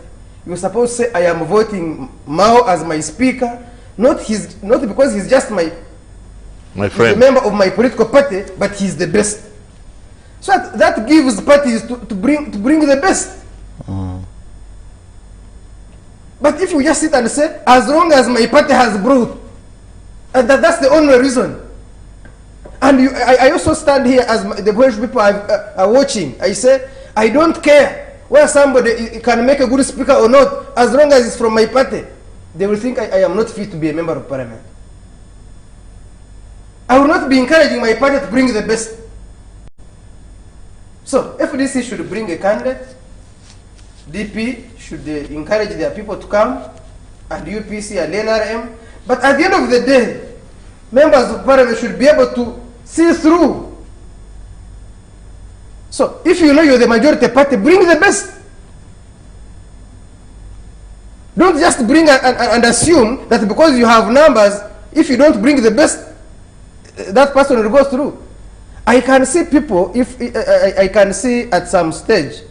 you're supposed to say, I am voting Mao as my speaker, not because he's just my friend, he's a member of my political party, but he's the best. So that gives parties to bring the best. But if you just sit and say, as long as my party has brought, and that's the only reason. And I also stand here as the British people are watching. I say, I don't care whether somebody can make a good speaker or not, as long as it's from my party. They will think I am not fit to be a member of parliament. I will not be encouraging my party to bring the best. So, FDC should bring a candidate, DP should encourage their people to come, and UPC and NRM. But at the end of the day, members of parliament should be able to see through. So, if you know you're the majority party, bring the best. Don't just bring and assume that because you have numbers, if you don't bring the best, that person will go through. I can see people, if I can see at some stage,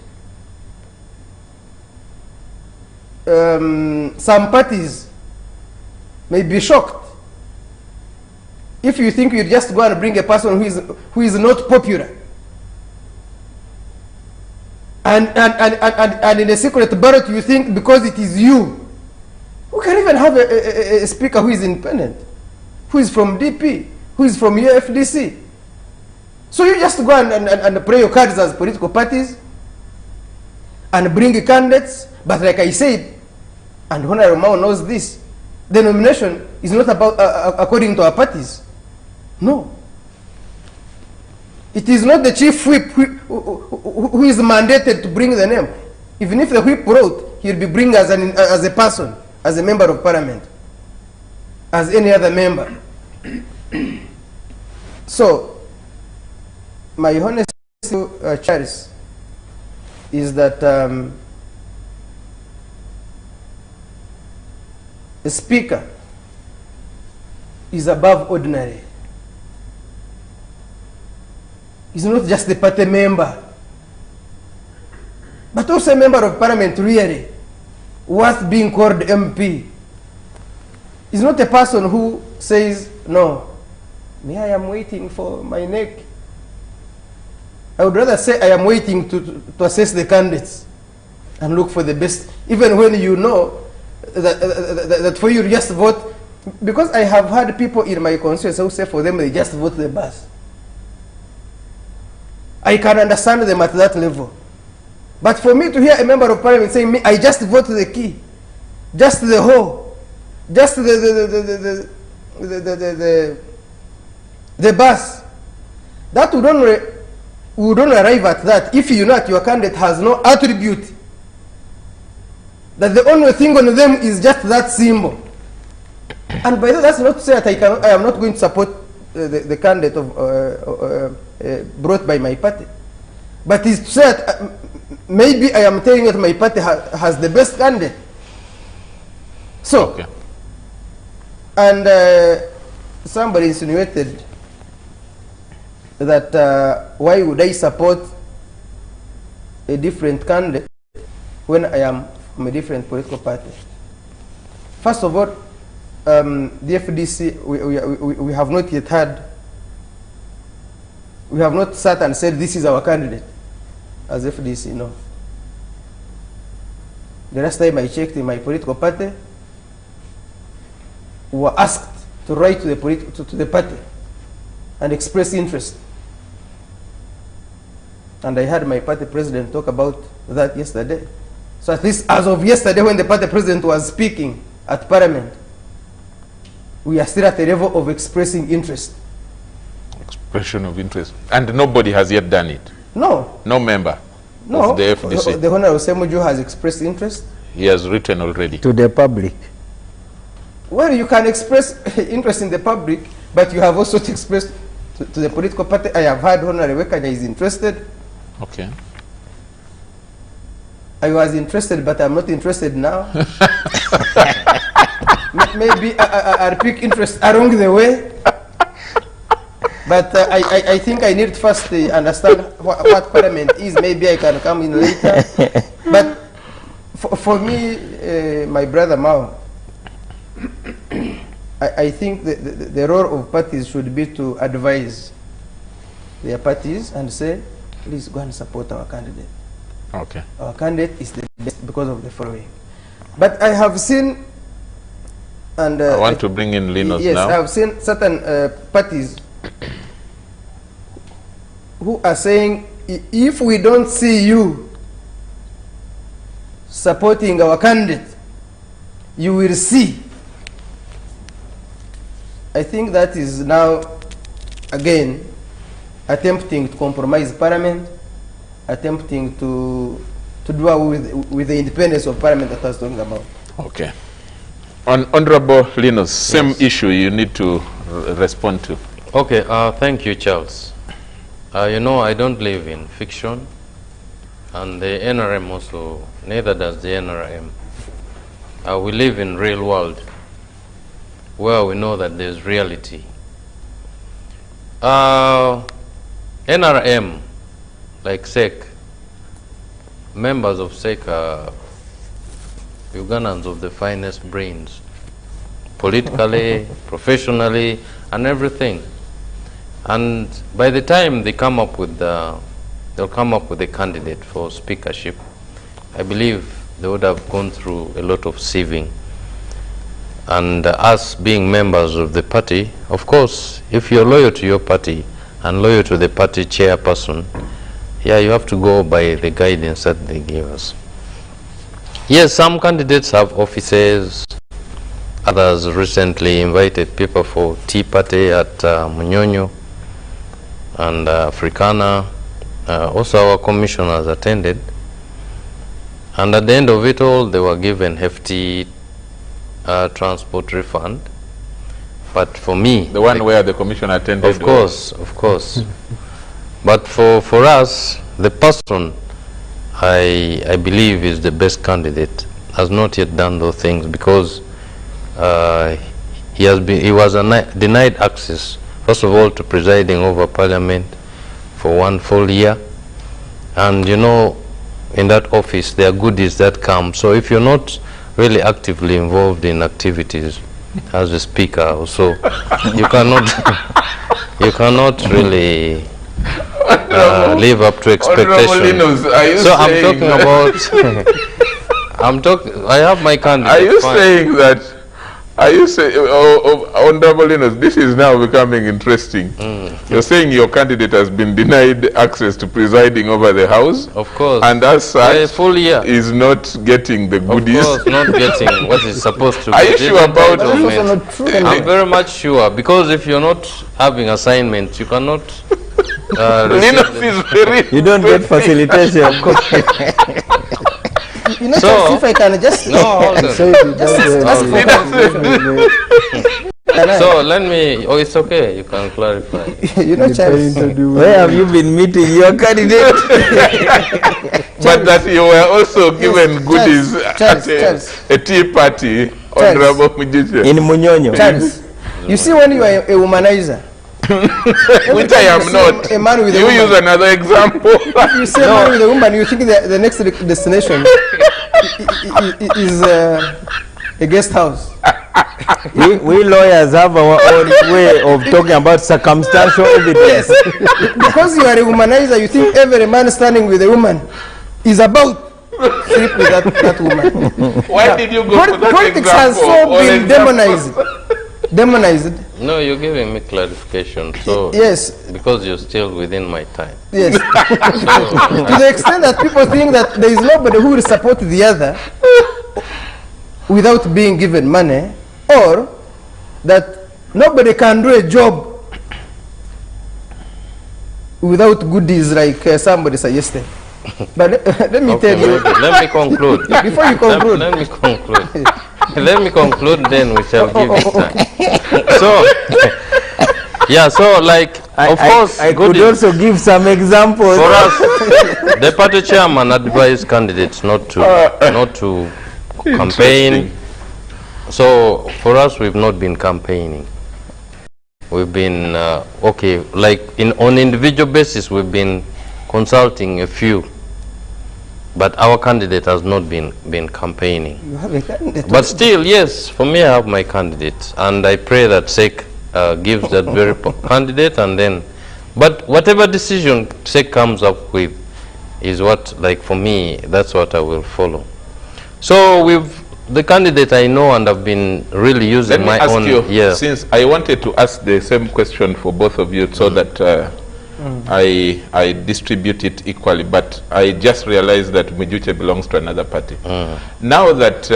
some parties may be shocked if you think you just go and bring a person who is not popular, and in a secret ballot you think because it is you, who can even have a speaker who is independent, who is from DP, who is from UFDC. So you just go and play your cards as political parties and bring candidates. But like I said, and Honorable Mao knows this, the nomination is not about according to our parties. No. It is not the chief whip who is mandated to bring the name. Even if the whip wrote, he'll be bringing as a person, as a member of parliament, as any other member. So, my honest Charles, is that a speaker is above ordinary. He's not just a party member, but also a member of parliament really, worth being called MP. He's not a person who says, no, me I am waiting for my neck. I would rather say I am waiting to assess the candidates and look for the best, even when you know that for you just vote, because I have had people in my constituency who say for them they just vote the bus. I can understand them at that level. But for me to hear a member of parliament saying, me, I just vote the key, just the whole, just the bus, that would only arrive at that if you know that your candidate has no attribute, that the only thing on them is just that symbol. And by that, that's not to say that I am not going to support the candidate brought by my party. But it's to say that maybe I am telling that my party has the best candidate. So, okay. And somebody insinuated that why would I support a different candidate when I am from a different political party? First of all, the FDC, we have not yet had, we have not sat and said this is our candidate as FDC, no. The last time I checked in my political party, we were asked to write to the party and express interest. And I heard my party president talk about that yesterday. So at least as of yesterday when the party president was speaking at Parliament, we are still at the level of expressing interest. Expression of interest. And nobody has yet done it? No. No member of the FDC? The Honorable Semuju has expressed interest. He has written already. To the public? Well, you can express interest in the public, but you have also to express to the political party. I have heard Honorable Wekanya is interested. Okay. I was interested, but I'm not interested now. maybe I'll pick interest along the way. But I think I need first to understand what Parliament is. Maybe I can come in later. But for me, my brother Mao, I think the role of parties should be to advise their parties and say, please go and support our candidate. Okay. Our candidate is the best because of the following. But I have seen, and I want to bring in Linus yes, now. I have seen certain parties who are saying, if we don't see you supporting our candidate, you will see. I think that is now, again, attempting to compromise Parliament, attempting to do away with the independence of Parliament that I was talking about. Okay. Honorable Linus, same issue you need to respond to. Okay, thank you, Charles. You know, I don't live in fiction, and the NRM also, neither does the NRM. We live in real world, where we know that there's reality. NRM, like SEC, members of SEC are Ugandans of the finest brains, politically, professionally, and everything. And by the time they come up with they'll come up with a candidate for speakership, I believe they would have gone through a lot of sieving. And us being members of the party, of course, if you're loyal to your party and loyal to the party chairperson, yeah, you have to go by the guidance that they give us. Yes, some candidates have offices. Others recently invited people for tea party at Munyonyo and Africana. Also our commissioners attended. And at the end of it all, they were given hefty transport refund. But for me... The one where the commission attended? Of course, of course. But for us, the person I believe is the best candidate has not yet done those things, because he was denied access, first of all, to presiding over Parliament for 1 full year. And you know, in that office, there are goodies that come. So if you're not really actively involved in activities as a speaker also, you cannot really live up to expectations. So I'm talking about I have my candidate. Are you saying that, Honorable Linus, this is now becoming interesting. You're saying your candidate has been denied access to presiding over the House? Of course. And as such, a full year is not getting the goodies? Of course, not getting what is supposed to be. Are you sure about That's also not true. I'm very much sure, because if you're not having assignments, you cannot Linus is very You don't get facilitation. You know, So- if I can just... No, hold on. So let me, it's okay, you can clarify. you know, Charles, Where have you been meeting your candidate? But that you were also given goodies Charles, at a tea party, Honorable Mujisha. In Munyonyo. Charles, you see, when you are a womanizer, Which I am not. a man with a You woman, use another example. you say man with a woman, you think the next destination is a guest house. We lawyers have our own way of talking about circumstantial evidence. Yes, because you are a womanizer, you think every man standing with a woman is about to sleep with that woman. Why did you go for that Politics example? has so Or been example? demonized. No, you're giving me clarification, so Yes, because you're still within my time. yes. To the extent that people think that there is nobody who will support the other without being given money, or that nobody can do a job without goodies like somebody suggested. But let me tell you, Let me conclude. before you conclude, Let me conclude. Let me conclude, then we shall give it time. So, yeah, so like, of course, I could goodies. also give some examples. For us, the party chairman advised candidates not to campaign, So for us, we've not been campaigning. We've been, okay, like on individual basis, we've been consulting a few, but our candidate has not been campaigning. You have a candidate. But still, yes, for me, I have my candidate, and I pray that SEC gives that very candidate, and then, but whatever decision SEC comes up with is what, like for me, that's what I will follow. So the candidate I know and I've been really using my own. Let me ask you, since I wanted to ask the same question for both of you so that I distribute it equally, but I just realized that Mijuche belongs to another party. Now that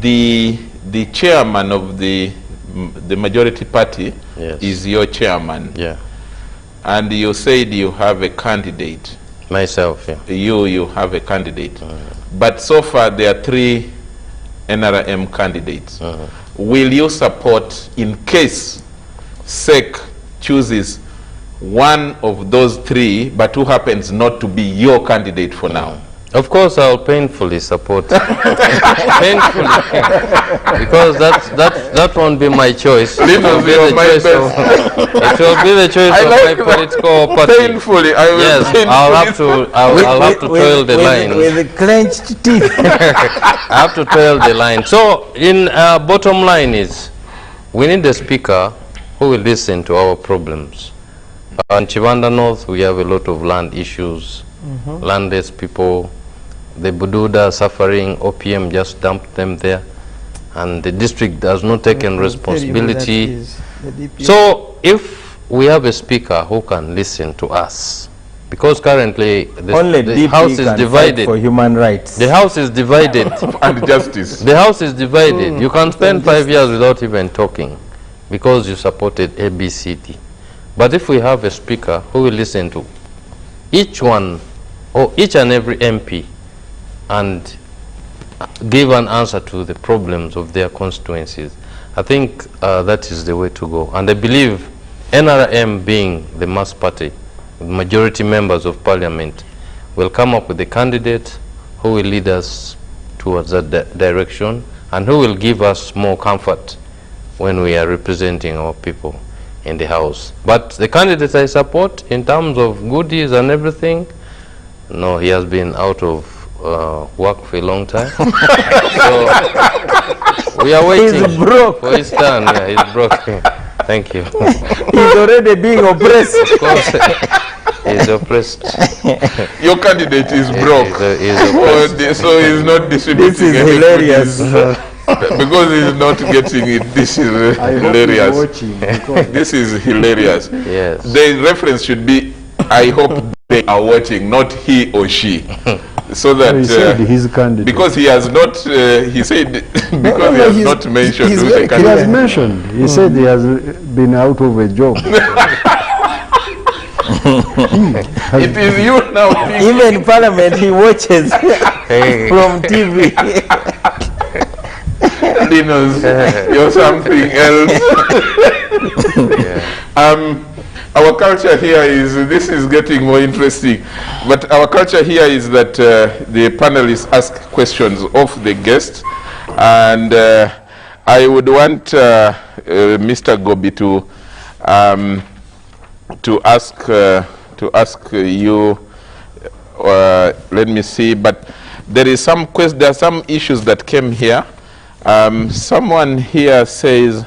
the chairman of the majority party is your chairman, and you said you have a candidate. Myself, yeah. You have a candidate. But so far there are 3 NRM candidates. Will you support, in case SEC chooses one of those 3, but who happens not to be your candidate for now? Of course, I'll painfully support. Painfully, because that won't be my choice. It will be the choice of my political party. Painfully, I will. Yes, I'll have to toil the line. With clenched teeth. I have to toil the line. So, in bottom line is, we need a speaker who will listen to our problems. In Chivanda North, we have a lot of land issues, landless people. The Bududa suffering, OPM just dumped them there, and the district has not taken responsibility. So if we have a speaker who can listen to us, because currently the house is divided for human rights. The house is divided. And justice. The house is divided. You can spend 5 years without even talking because you supported ABCD. But if we have a speaker who will listen to each one or each and every MP and give an answer to the problems of their constituencies, I think that is the way to go. And I believe NRM, being the mass party, the majority members of parliament, will come up with a candidate who will lead us towards that direction and who will give us more comfort when we are representing our people in the house. But the candidate I support, in terms of goodies and everything, no, he has been out of work for a long time. So we are waiting for his turn. Yeah, he's broke. Thank you. He's already being oppressed. Of course, he's oppressed. Your candidate is broke. He's oppressed. So he's not distributing. This is hilarious. Because he's not getting it. This is hilarious. This is hilarious. Yes. The reference should be, I hope they are watching, not he or she. So that he said his candidate. Because he has not, he said, because he has not mentioned who's the candidate. He has mentioned. He said he has been out of a job. It is you now. Even in Parliament, he watches from TV. Linus, you're something else. Our culture here is, this is getting more interesting, but our culture here is that the panelists ask questions of the guest, and I would want Mr. Gobi to ask you, let me see, but there is some there are some issues that came here. Someone here says,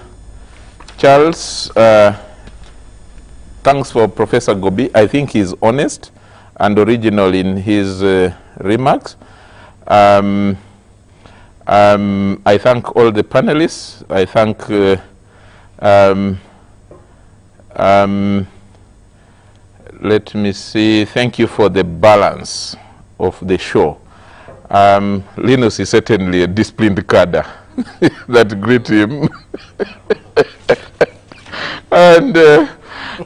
Charles, thanks for Professor Gobi. I think he's honest and original in his remarks. I thank all the panelists. I thank, let me see, thank you for the balance of the show. Linus is certainly a disciplined cadre that greet him. And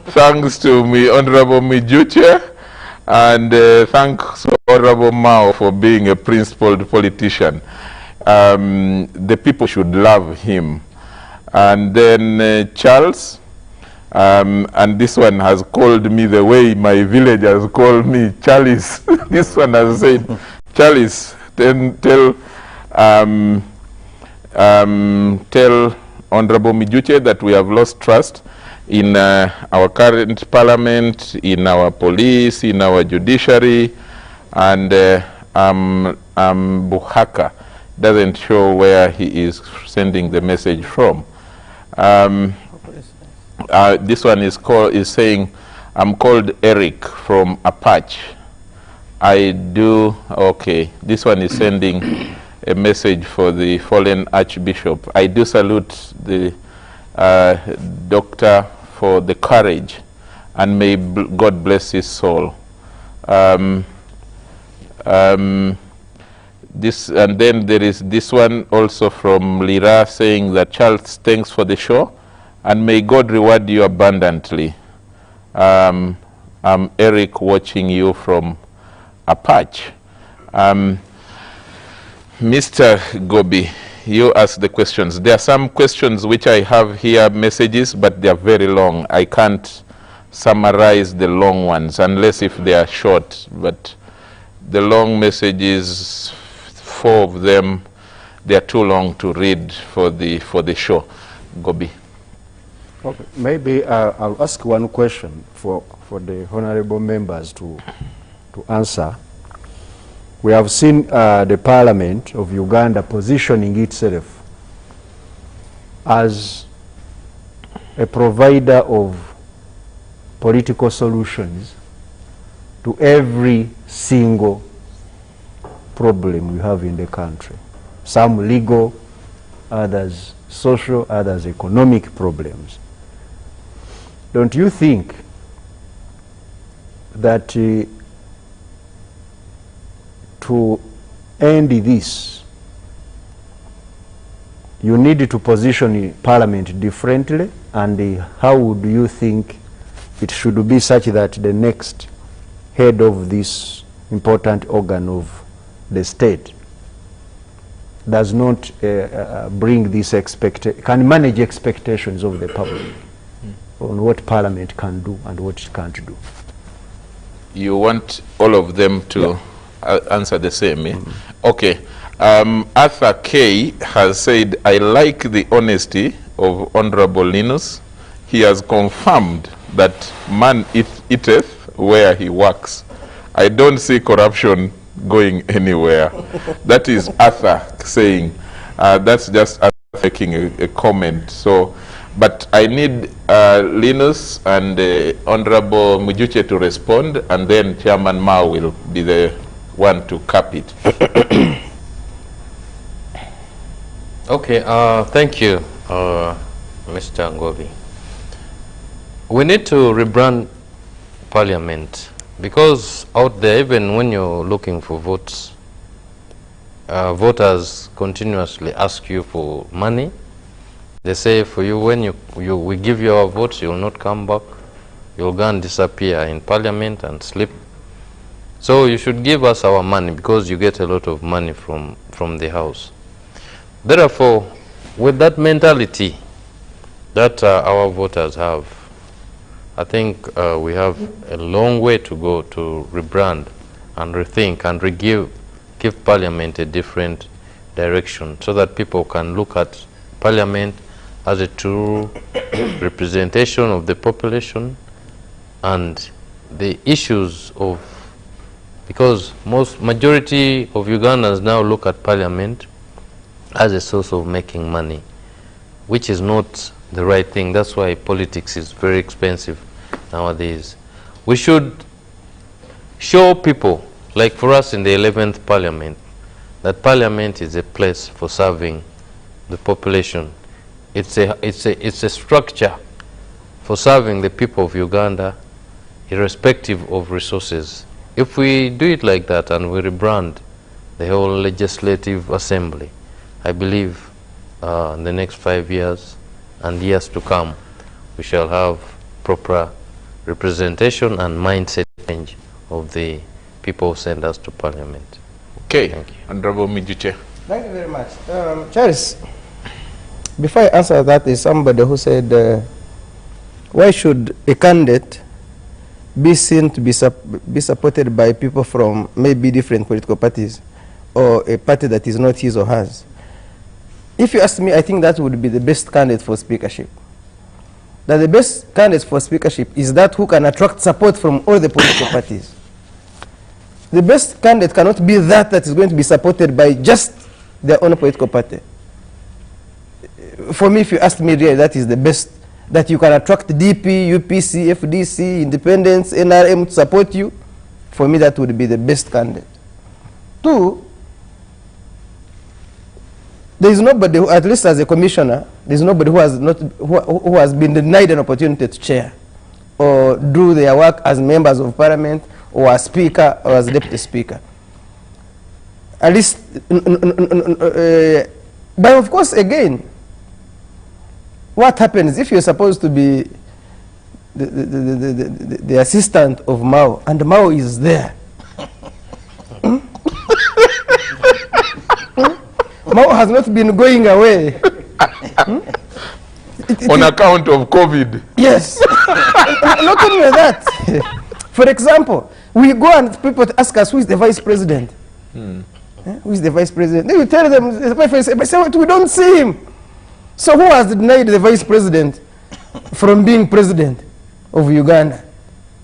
thanks to me, Honorable Mijuche, and thanks to Honorable Mao for being a principled politician. The people should love him. And then Charles, and this one has called me the way my village has called me, Charlse. This one has said, Charlse, then tell tell Honorable Mijuche that we have lost trust in our current parliament, in our police, in our judiciary, and Buhaka doesn't show where he is sending the message from. This one is saying, I'm called Eric from Apache. I do, okay, this one is sending a message for the fallen Archbishop. I do salute the doctor for the courage, and may God bless his soul. This, and then there is this one also from Lira saying that, Charles, thanks for the show, and may God reward you abundantly. I'm Eric, watching you from Apache. Mr. Gobi, you ask the questions. There are some questions which I have here, messages, but they are very long. I can't summarize the long ones unless if they are short. But the long messages, 4 of them, they are too long to read for the show. Gobi. Okay. Maybe I'll ask one question for the honorable members to answer. We have seen the Parliament of Uganda positioning itself as a provider of political solutions to every single problem we have in the country. Some legal, others social, others economic problems. Don't you think that to end this, you need to position Parliament differently, and how would you think it should be such that the next head of this important organ of the state does not bring this can manage expectations of the public on what Parliament can do and what it can't do? You want all of them to answer the same, eh? Okay. Arthur K. has said, I like the honesty of Honorable Linus. He has confirmed that man eateth where he works. I don't see corruption going anywhere. That is Arthur saying. That's just Arthur making a comment. So, but I need Linus and Honorable Mijuche to respond, and then Chairman Mao will be the one to cap it. Okay, thank you, Mr. Ngovi. We need to rebrand Parliament, because out there, even when you're looking for votes, voters continuously ask you for money. They say for you, when we give you our votes, you'll not come back. You'll go and disappear in Parliament and sleep. So you should give us our money, because you get a lot of money from the House. Therefore, with that mentality that our voters have, I think we have a long way to go to rebrand and rethink and give Parliament a different direction, so that people can look at Parliament as a true representation of the population and the issues of, because majority of Ugandans now look at Parliament as a source of making money, which is not the right thing. That's why politics is very expensive nowadays. We should show people, like for us in the 11th Parliament, that Parliament is a place for serving the population. It's a structure for serving the people of Uganda, irrespective of resources. If we do it like that and we rebrand the whole legislative assembly, I believe in the next 5 years and years to come, we shall have proper representation and mindset change of the people who send us to Parliament. Okay, thank you. Honorable Mijuche. Thank you very much. Charles, before I answer that, is somebody who said, why should a candidate be seen to be supported by people from maybe different political parties, or a party that is not his or hers? if you ask me, I think that would be the best candidate for speakership. That the best candidate for speakership is that who can attract support from all the political parties. The best candidate cannot be that is going to be supported by just their own political party. For me, if you ask me, really, that is the best, that you can attract DP, UPC, FDC, independents, NRM to support you. For me, that would be the best candidate. Two, there is nobody, who, at least as a commissioner, there is nobody who has been denied an opportunity to chair or do their work as members of parliament or as speaker or as deputy speaker. At least, but of course, again, what happens if you're supposed to be the assistant of Mao and Mao is there? Mao has not been going away. On account of COVID. Yes. Not only that. For example, we go and people ask us, who is the vice president? Who is the vice president? They will tell them, but we don't see him. So who has denied the vice president from being president of Uganda?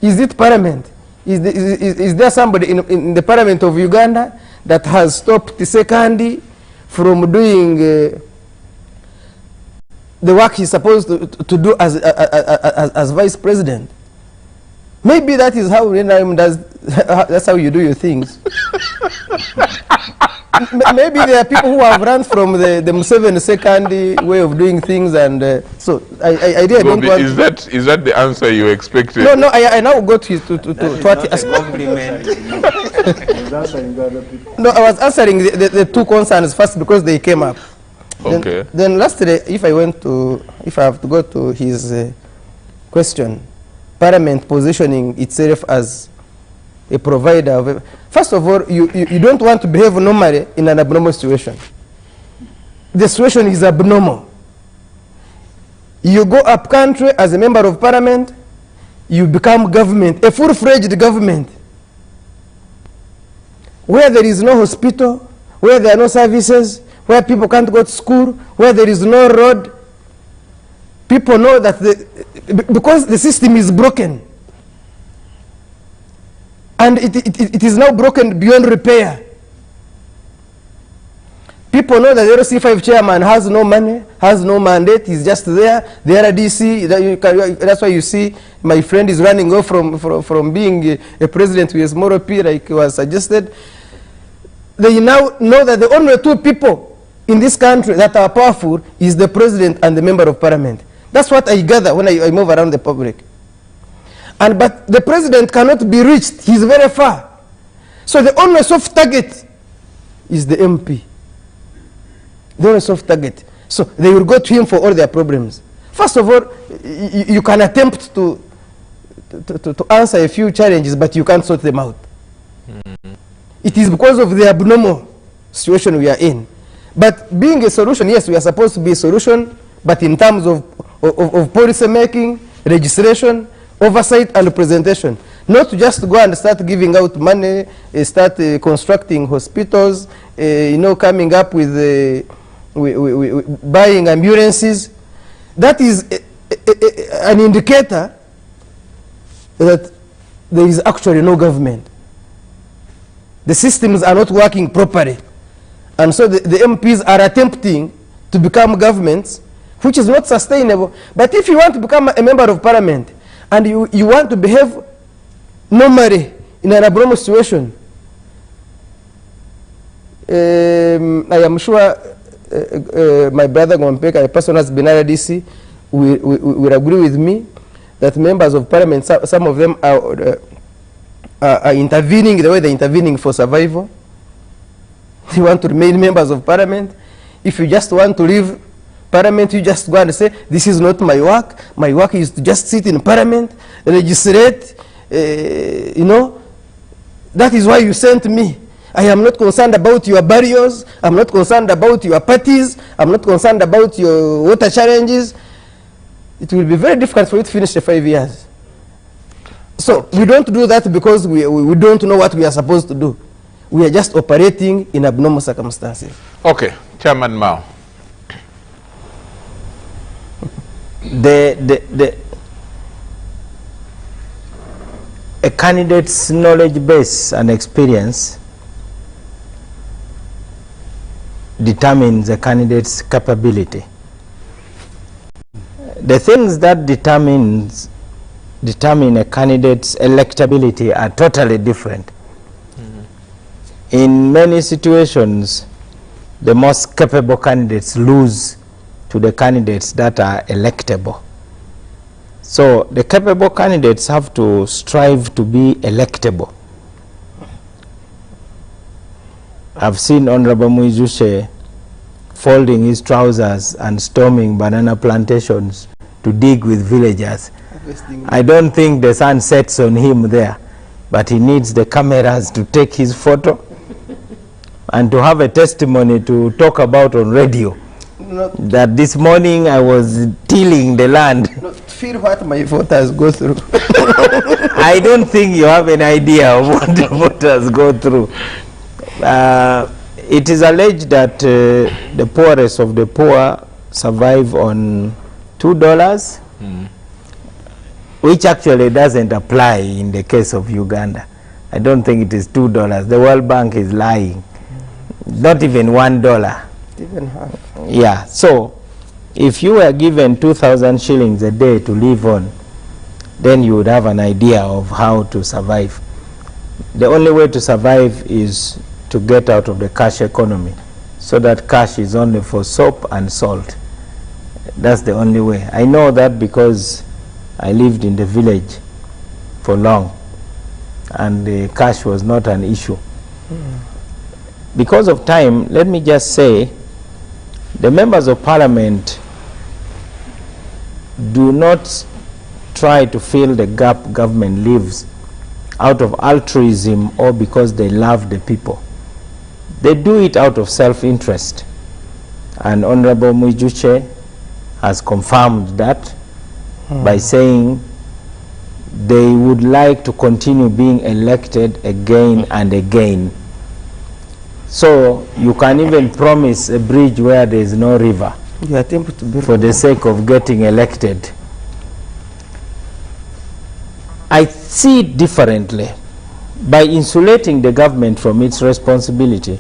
Is it parliament? Is there somebody in the parliament of Uganda that has stopped Sekandi from doing the work he's supposed to do as vice president? Maybe that is how Renam does. That's how you do your things. Maybe there are people who have run from the Museveni second way of doing things, and so I really don't want. Is that the answer you expected? No, I now got to what he asked. No, I was answering the two concerns first because they came up. Okay. Then lastly, if I have to go to his question, Parliament positioning itself as a provider of. First of all, you don't want to behave normally in an abnormal situation. The situation is abnormal. You go up country as a member of parliament, you become government, a full-fledged government, where there is no hospital, where there are no services, where people can't go to school, where there is no road. People know that because the system is broken. And it is now broken beyond repair. People know that the RC5 chairman has no money, has no mandate, he's just there. The RDC, that's why you see my friend is running off from being a president with a small P, like was suggested. They now know that the only two people in this country that are powerful is the president and the member of parliament. That's what I gather when I move around the public. But the president cannot be reached. He's very far. So the only soft target is the MP. The only soft target. So they will go to him for all their problems. First of all, you can attempt to answer a few challenges, but you can't sort them out. It is because of the abnormal situation we are in. But being a solution, yes, we are supposed to be a solution, but in terms of policy making, legislation, oversight and representation, not to just go and start giving out money, start constructing hospitals, coming up with buying ambulances. That is an indicator that there is actually no government. The systems are not working properly. And so the MPs are attempting to become governments, which is not sustainable. But if you want to become a member of parliament, and you want to behave normally in an abnormal situation, I am sure my brother Gompeka, a person who has been RDC, will agree with me that members of parliament, some of them are intervening the way they're intervening for survival. They want to remain members of parliament. If you just want to leave parliament, you just go and say, this is not my work. My work is to just sit in parliament, legislate, That is why you sent me. I am not concerned about your barriers. I'm not concerned about your parties. I'm not concerned about your water challenges. It will be very difficult for you to finish the 5 years. So we don't do that because we don't know what we are supposed to do. We are just operating in abnormal circumstances. Okay, Chairman Mao. a candidate's knowledge base and experience determines a candidate's capability. The things that determine a candidate's electability are totally different. In many situations, the most capable candidates lose to the candidates that are electable. So the capable candidates have to strive to be electable. I've seen Honorable Muizushe folding his trousers and storming banana plantations to dig with villagers. I don't think the sun sets on him there, but he needs the cameras to take his photo and to have a testimony to talk about on radio. That this morning I was tilling the land. Feel what my voters go through. I don't think you have an idea of what the voters go through. It is alleged that the poorest of the poor survive on $2, which actually doesn't apply in the case of Uganda. I don't think it is $2. The World Bank is lying. Not even $1. Even half. Yeah, so if you were given 2,000 shillings a day to live on, then you would have an idea of how to survive. The only way to survive is to get out of the cash economy, so that cash is only for soap and salt. That's the only way. I know that because I lived in the village for long, and the cash was not an issue. Because of time, let me just say, the members of parliament do not try to fill the gap government leaves out of altruism or because they love the people. They do it out of self-interest. And Honorable Muijuche has confirmed that by saying they would like to continue being elected again and again. So you can even promise a bridge where there is no river for the sake of getting elected. I see it differently. By insulating the government from its responsibility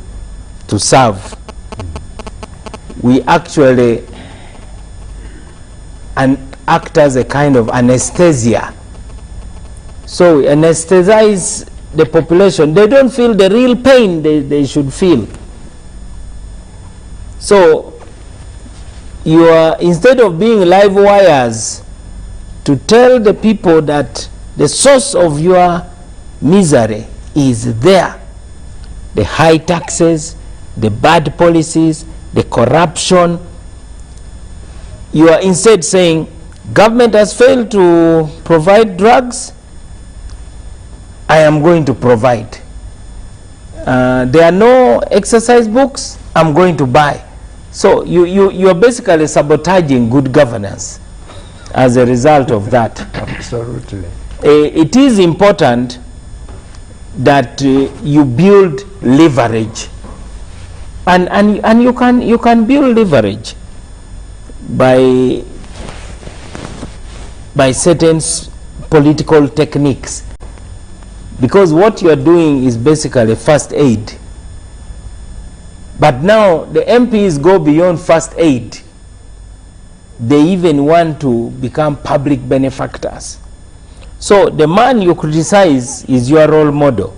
to serve, we actually act as a kind of anesthesia. So we anesthetize the population. They don't feel the real pain they should feel. So you are, instead of being live wires to tell the people that the source of your misery is there, the high taxes, the bad policies, the corruption, you are instead saying government has failed to provide drugs, I am going to provide. There are no exercise books, I'm going to buy. So you are basically sabotaging good governance as a result of that. Absolutely. It is important that you build leverage, and you can build leverage by certain political techniques, because what you are doing is basically first aid. But now the MPs go beyond first aid. They even want to become public benefactors. So the man you criticize is your role model,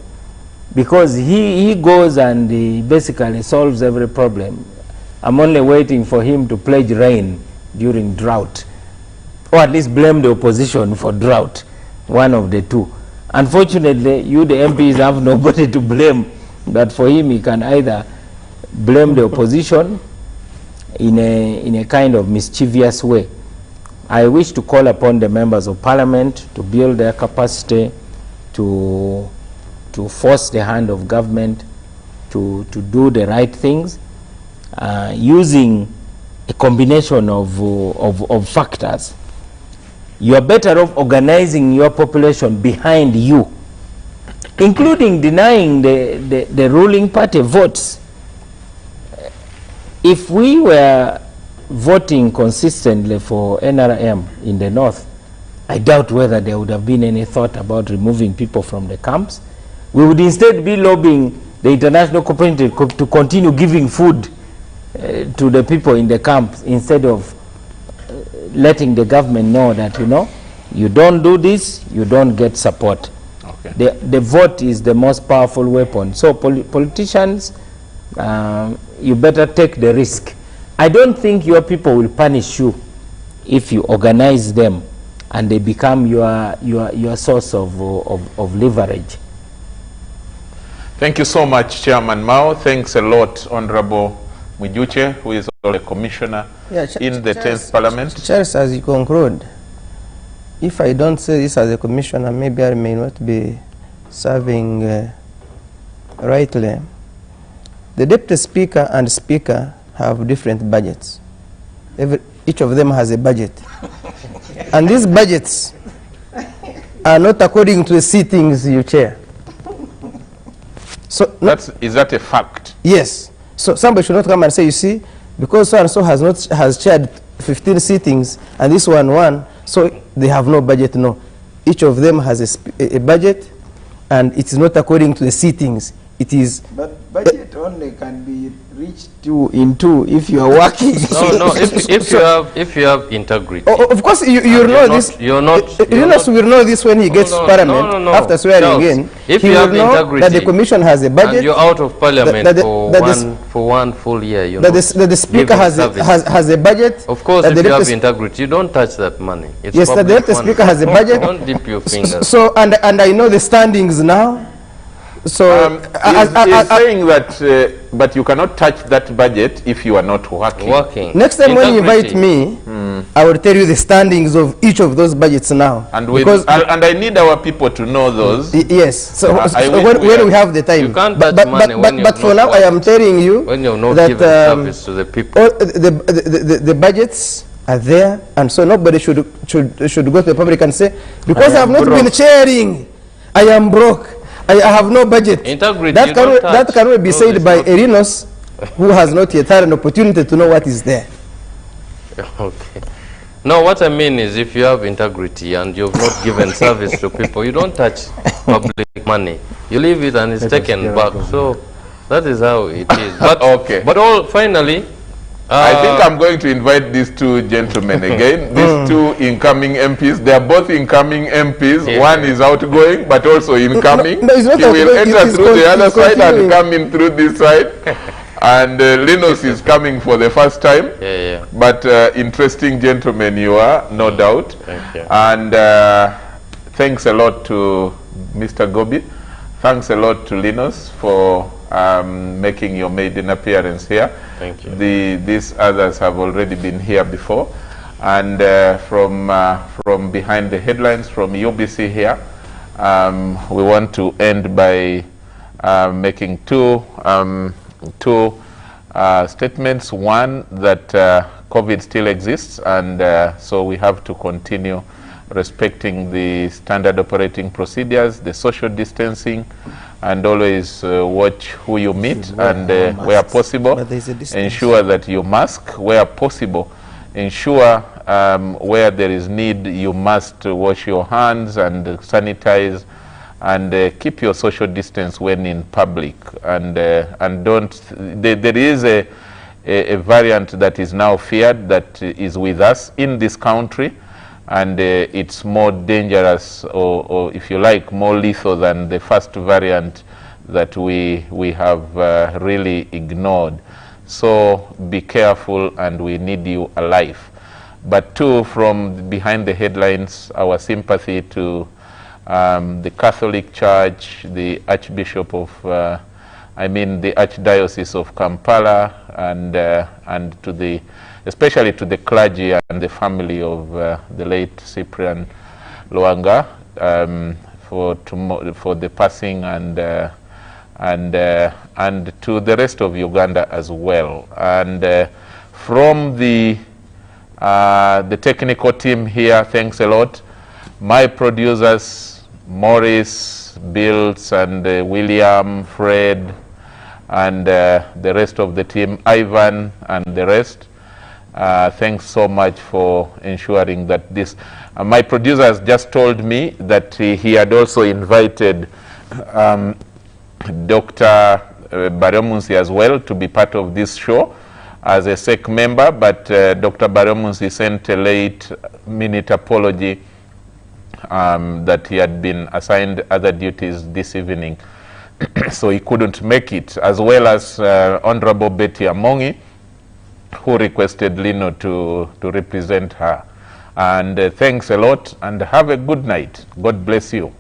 because he goes and he basically solves every problem. I'm only waiting for him to pledge rain during drought, or at least blame the opposition for drought, one of the two. Unfortunately, you the MPs have nobody to blame, but for him he can either blame the opposition in a kind of mischievous way. I wish to call upon the members of parliament to build their capacity to force the hand of government to do the right things, using a combination of factors. You are better off organizing your population behind you, including denying the ruling party votes. If we were voting consistently for NRM in the north, I doubt whether there would have been any thought about removing people from the camps. We would instead be lobbying the international community to continue giving food to the people in the camps instead of letting the government know that, you know, you don't do this, you don't get support. Okay. The vote is the most powerful weapon. So politicians, you better take the risk. I don't think your people will punish you if you organize them and they become your source of leverage. Thank you so much, Chairman Mao. Thanks a lot, Honorable Mwijuche, who is also a commissioner in the 10th Parliament. Charles, as you conclude, if I don't say this as a commissioner, maybe I may not be serving rightly. The Deputy Speaker and Speaker have different budgets. Each of them has a budget. And these budgets are not according to the sittings you chair. So is that a fact? Yes. So somebody should not come and say, you see, because so-and-so has chaired 15 sittings and this one, so they have no budget. No. Each of them has a budget, and it is not according to the sittings. It is. But budget only can be reached in two if you are working. No, if you have integrity. Oh, of course, you know this. Yunus will know this when he gets Parliament after swearing in. If he you will have know integrity, that the Commission has a budget, and you're out of Parliament for one full year, you know, that the Speaker has a budget. Of course, if you have integrity, you don't touch that money. It's yes, that the Speaker has a budget. Don't dip your fingers. So, and I know the standings now. So he's saying that, but you cannot touch that budget if you are not working. Next time when you invite me, I will tell you the standings of each of those budgets now. And and I need our people to know those. Yes. So, when we have the time. You can't touch money but for now, I am telling you when you're not that giving service to the people. The budgets are there, and so nobody should go to the public and say, because I have not been chairing, I am broke. I have no budget. Integrity, that cannot be said by Erinos, who has not yet had an opportunity to know what is there. Okay. No, what I mean is, if you have integrity and you've not given service to people, you don't touch public money. You leave it and it's taken back. So that is how it is. But okay. But finally, I think I'm going to invite these two gentlemen again. These two incoming MPs. They are both incoming MPs. Yeah. One is outgoing, but also incoming. No, he will enter through the other side and come in through this side. And Linus is coming for the first time. Yeah. But interesting gentlemen you are, no doubt. Thank you. And thanks a lot to Mr. Gobi. Thanks a lot to Linus for making your maiden appearance here. Thank you. These others have already been here before. And from behind the headlines, from UBC here, we want to end by making two statements. One, that COVID still exists, and so we have to continue respecting the standard operating procedures, the social distancing, and always watch who you meet, and where possible, ensure that you mask. Where possible, ensure where there is need, you must wash your hands and sanitize, and keep your social distance when in public. And don't, there is a variant that is now feared that is with us in this country, and it's more dangerous, or if you like, more lethal than the first variant that we have really ignored. So be careful, and we need you alive. But two, from behind the headlines, our sympathy to the Catholic Church, the Archbishop of, the Archdiocese of Kampala, and to the, especially to the clergy and the family of the late Cyprian Luwanga, for the passing, and to the rest of Uganda as well. And from the technical team here, thanks a lot. My producers, Morris, Bills, and William, Fred, and the rest of the team, Ivan, and the rest. Thanks so much for ensuring that this. My producer has just told me that he had also invited Dr. Baryomunsi as well to be part of this show as a SEC member, but Dr. Baryomunsi sent a late-minute apology that he had been assigned other duties this evening, so he couldn't make it, as well as Honorable Betty Amongi, who requested Lino to represent her. And thanks a lot, and have a good night. God bless you.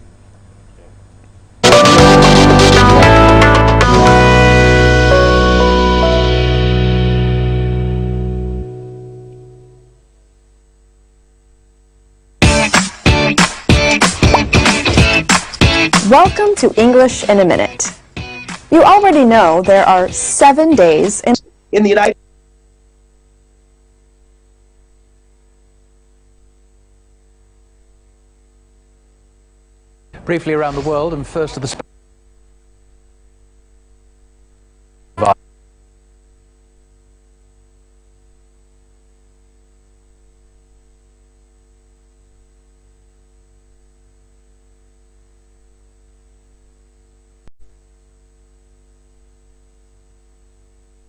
Welcome to English in a Minute. You already know there are 7 days in the United Briefly around the world, and first to the